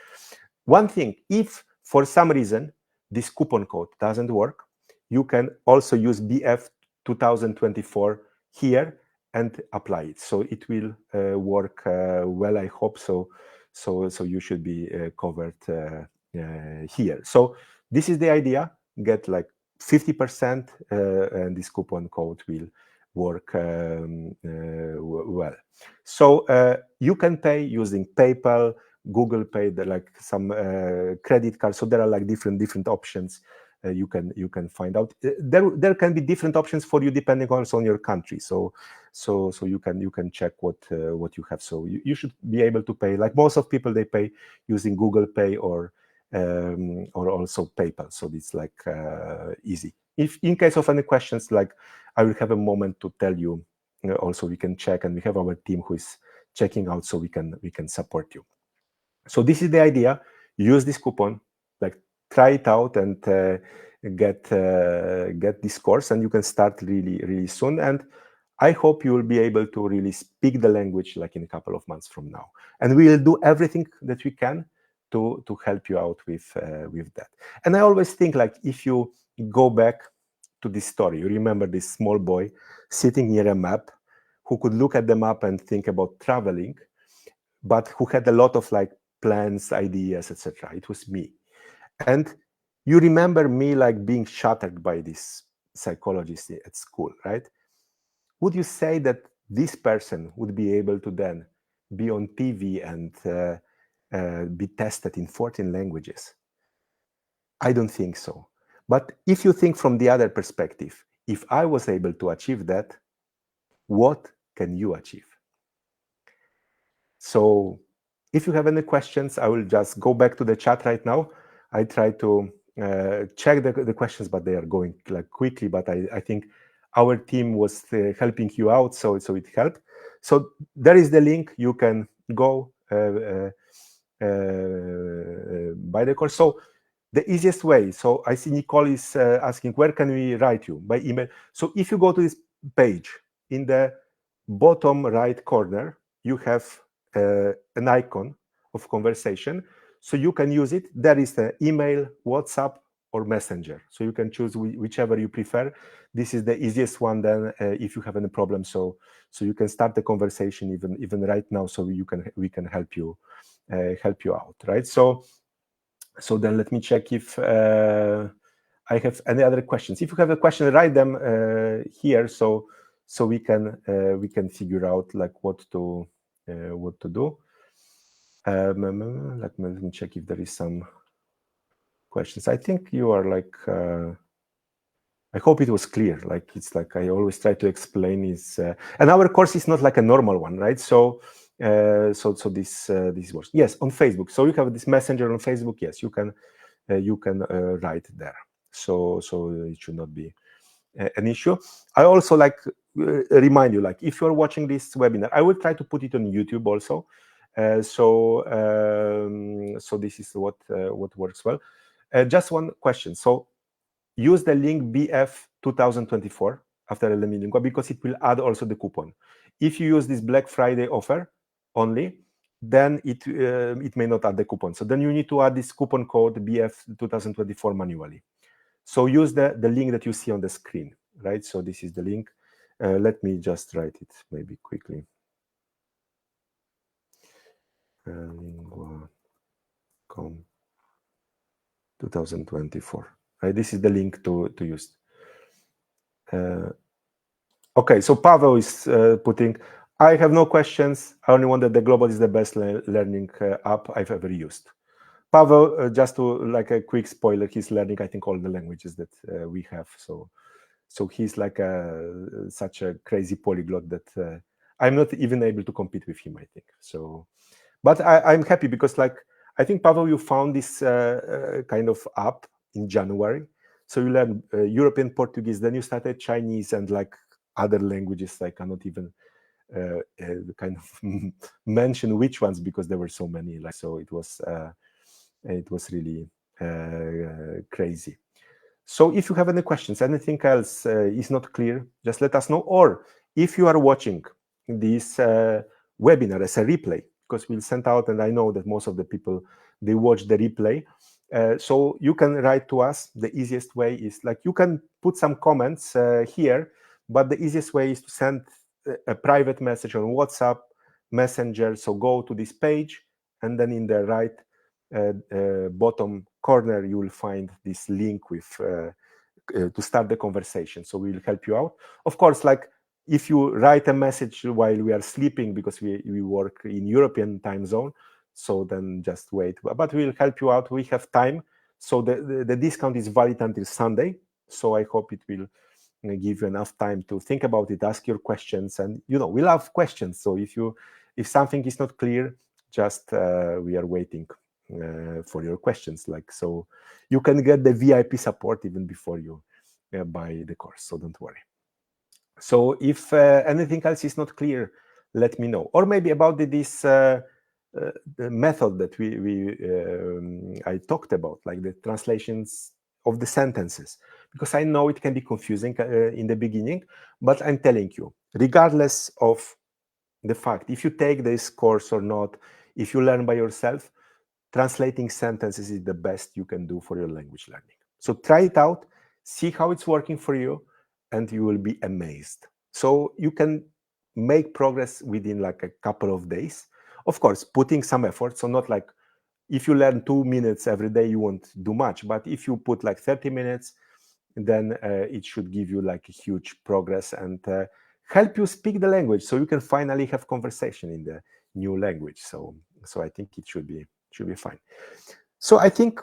One thing, if for some reason this coupon code doesn't work, you can also use BF 2024 here and apply it. So it will work well, I hope so. So you should be covered here. So this is the idea. Get like 50%, and this coupon code will work well. So you can pay using PayPal, Google Pay, like some credit cards. So there are like different options. You can find out. There can be different options for you depending also on your country. So you can check what you have. So you should be able to pay. Like most of people, they pay using Google Pay or also PayPal. So it's like easy. If in case of any questions, like I will have a moment to tell you also we can check, and we have our team who is checking out, so we can support you. So this is the idea. Use this coupon, like try it out, and get this course, and you can start really soon. And I hope you will be able to really speak the language like in a couple of months from now. And we will do everything that we can to help you out with that. And I always think, like, if you go back to this story, you remember this small boy sitting near a map who could look at the map and think about traveling, but who had a lot of like plans, ideas, etc. It was me. And you remember me like being shattered by this psychologist at school, right? Would you say that this person would be able to then be on TV and be tested in 14 languages? I don't think so. But if you think from the other perspective, if I was able to achieve that, what can you achieve? So if you have any questions, I will just go back to the chat right now. I try to check the questions, but they are going like quickly. But I think our team was helping you out, so it helped. So there is the link. You can go buy the course. So the easiest way. So I see Nicole is asking, where can we write you? By email. So if you go to this page, in the bottom right corner, you have an icon of conversation, so you can use it. There is the email, WhatsApp, or Messenger, so you can choose whichever you prefer. This is the easiest one then, if you have any problem, so you can start the conversation even right now, so we can help you out, right? So then let me check if I have any other questions. If you have a question, write them here, so we can figure out like what to do. Let me check if there is some questions. I think you are like. I hope it was clear. Like, it's like I always try to explain is, and our course is not like a normal one, right? So this works. Yes, on Facebook. So you have this messenger on Facebook. Yes, you can write there. So it should not be an issue. I also like remind you, like, if you're watching this webinar, I will try to put it on YouTube also. So this is what works well. Just one question. So use the link BF 2024 after the lingua, because it will add also the coupon. If you use this Black Friday offer only, then it may not add the coupon. So then you need to add this coupon code BF 2024 manually. So use the link that you see on the screen, right? So this is the link. Let me just write it maybe quickly. Lingua.com 2024. Right? This is the link to use. Okay, so Pavel is putting, I have no questions. I only want that the Global is the best learning app I've ever used. Pavel, just to like a quick spoiler, he's learning, I think, all the languages that we have. So he's like such a crazy polyglot that I'm not even able to compete with him, I think. So, but I'm happy because, like, I think, Pavel, you found this kind of app in January. So you learned European Portuguese, then you started Chinese and like other languages. I cannot even kind of mention which ones because there were so many. Like, so it was really crazy. So if you have any questions, anything else is not clear, just let us know. Or if you are watching this webinar as a replay, because we'll send out, and I know that most of the people, they watch the replay. So you can write to us. The easiest way is, like, you can put some comments here, but the easiest way is to send a private message on WhatsApp, Messenger. So go to this page, and then in the right bottom corner, you will find this link with to start the conversation. So we will help you out. Of course, like, if you write a message while we are sleeping, because we work in European time zone, so then just wait. But we will help you out. We have time. So the discount is valid until Sunday. So I hope it will give you enough time to think about it, ask your questions, and we love questions. So if something is not clear, just we are waiting for your questions. Like, so you can get the VIP support even before you buy the course. So don't worry. So if anything else is not clear, let me know. Or maybe about this the method that I talked about, like the translations of the sentences, because I know it can be confusing in the beginning, but I'm telling you, regardless of the fact, if you take this course or not, if you learn by yourself, translating sentences is the best you can do for your language learning. So try it out, see how it's working for you, and you will be amazed. So you can make progress within like a couple of days. Of course, putting some effort. So not like if you learn 2 minutes every day, you won't do much. But if you put like 30 minutes, then it should give you like a huge progress and help you speak the language, so you can finally have conversation in the new language. So I think it should be fine. So I think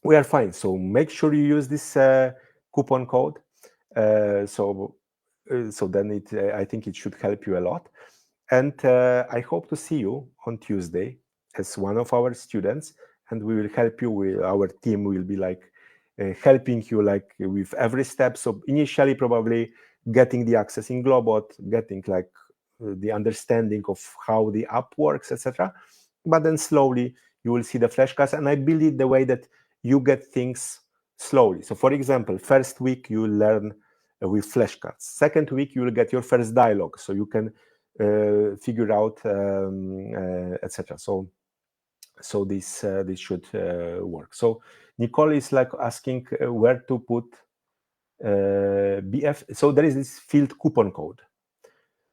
we are fine. So make sure you use this coupon code. So then I think it should help you a lot. And I hope to see you on Tuesday as one of our students, and we will help you. Our team will be like helping you like with every step. So initially, probably getting the access in Globot, getting like the understanding of how the app works, etc. But then slowly you will see the flashcards, and I build it the way that you get things slowly. So for example, first week you will learn with flashcards. Second week you will get your first dialogue, so you can figure out, etc. So this should work. So Nicole is like asking where to put BF. So there is this field coupon code.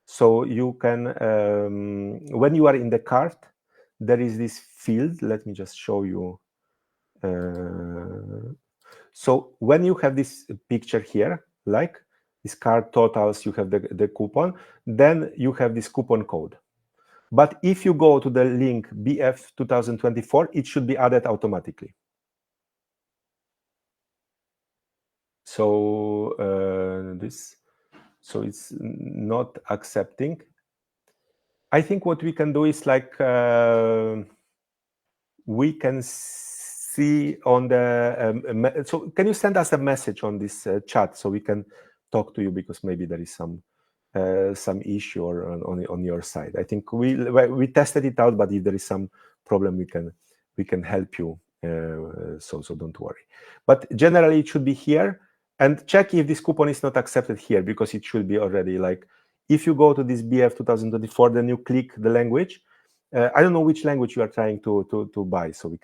So you can, when you are in the cart, there is this field. Let me just show you. So when you have this picture here, like this card totals, you have the coupon, then you have this coupon code. But if you go to the link BF 2024, it should be added automatically. So so it's not accepting. I think what we can do is like we can see on the so can you send us a message on this chat so we can talk to you, because maybe there is some issue or on your side. I think we tested it out, but if there is some problem, we can help you. So don't worry. But generally, it should be here. And check if this coupon is not accepted here, because it should be already like, if you go to this BF 2024, then you click the language. I don't know which language you are trying to buy, so we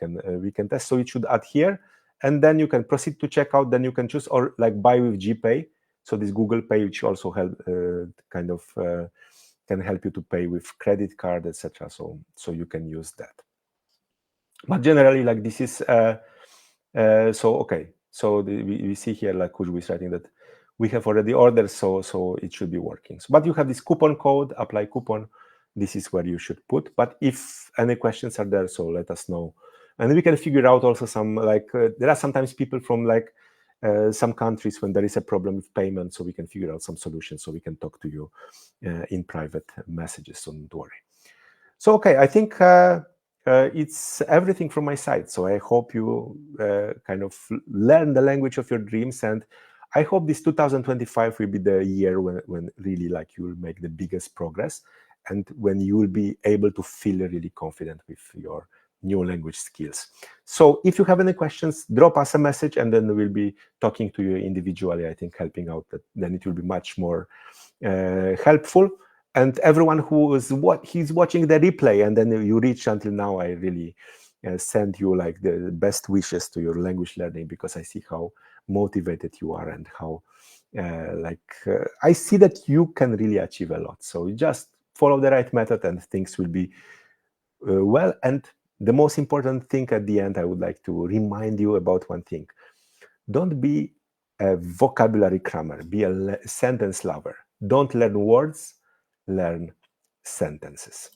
can test. So it should add here, and then you can proceed to checkout. Then you can choose, or like buy with GPay. So this Google Pay, which also help kind of can help you to pay with credit card, etc. So you can use that. But generally, like this is so okay. So we see here like Kuju is writing that we have already ordered, so it should be working. But you have this coupon code, apply coupon. This is where you should put. But if any questions are there, so let us know, and we can figure out also some like there are sometimes people from like some countries when there is a problem with payment, so we can figure out some solutions. So we can talk to you in private messages. So don't worry. So okay, I think it's everything from my side. So I hope you kind of learn the language of your dreams, and I hope this 2025 will be the year when really like you will make the biggest progress, and when you will be able to feel really confident with your new language skills. So if you have any questions, drop us a message, and then we'll be talking to you individually. I think helping out, then it will be much more helpful. And everyone who is he's watching the replay, and then you reach until now, I really send you like the best wishes to your language learning, because I see how motivated you are and how I see that you can really achieve a lot. So you just follow the right method and things will be well. And the most important thing at the end, I would like to remind you about one thing. Don't be a vocabulary crammer, be a sentence lover. Don't learn words, learn sentences.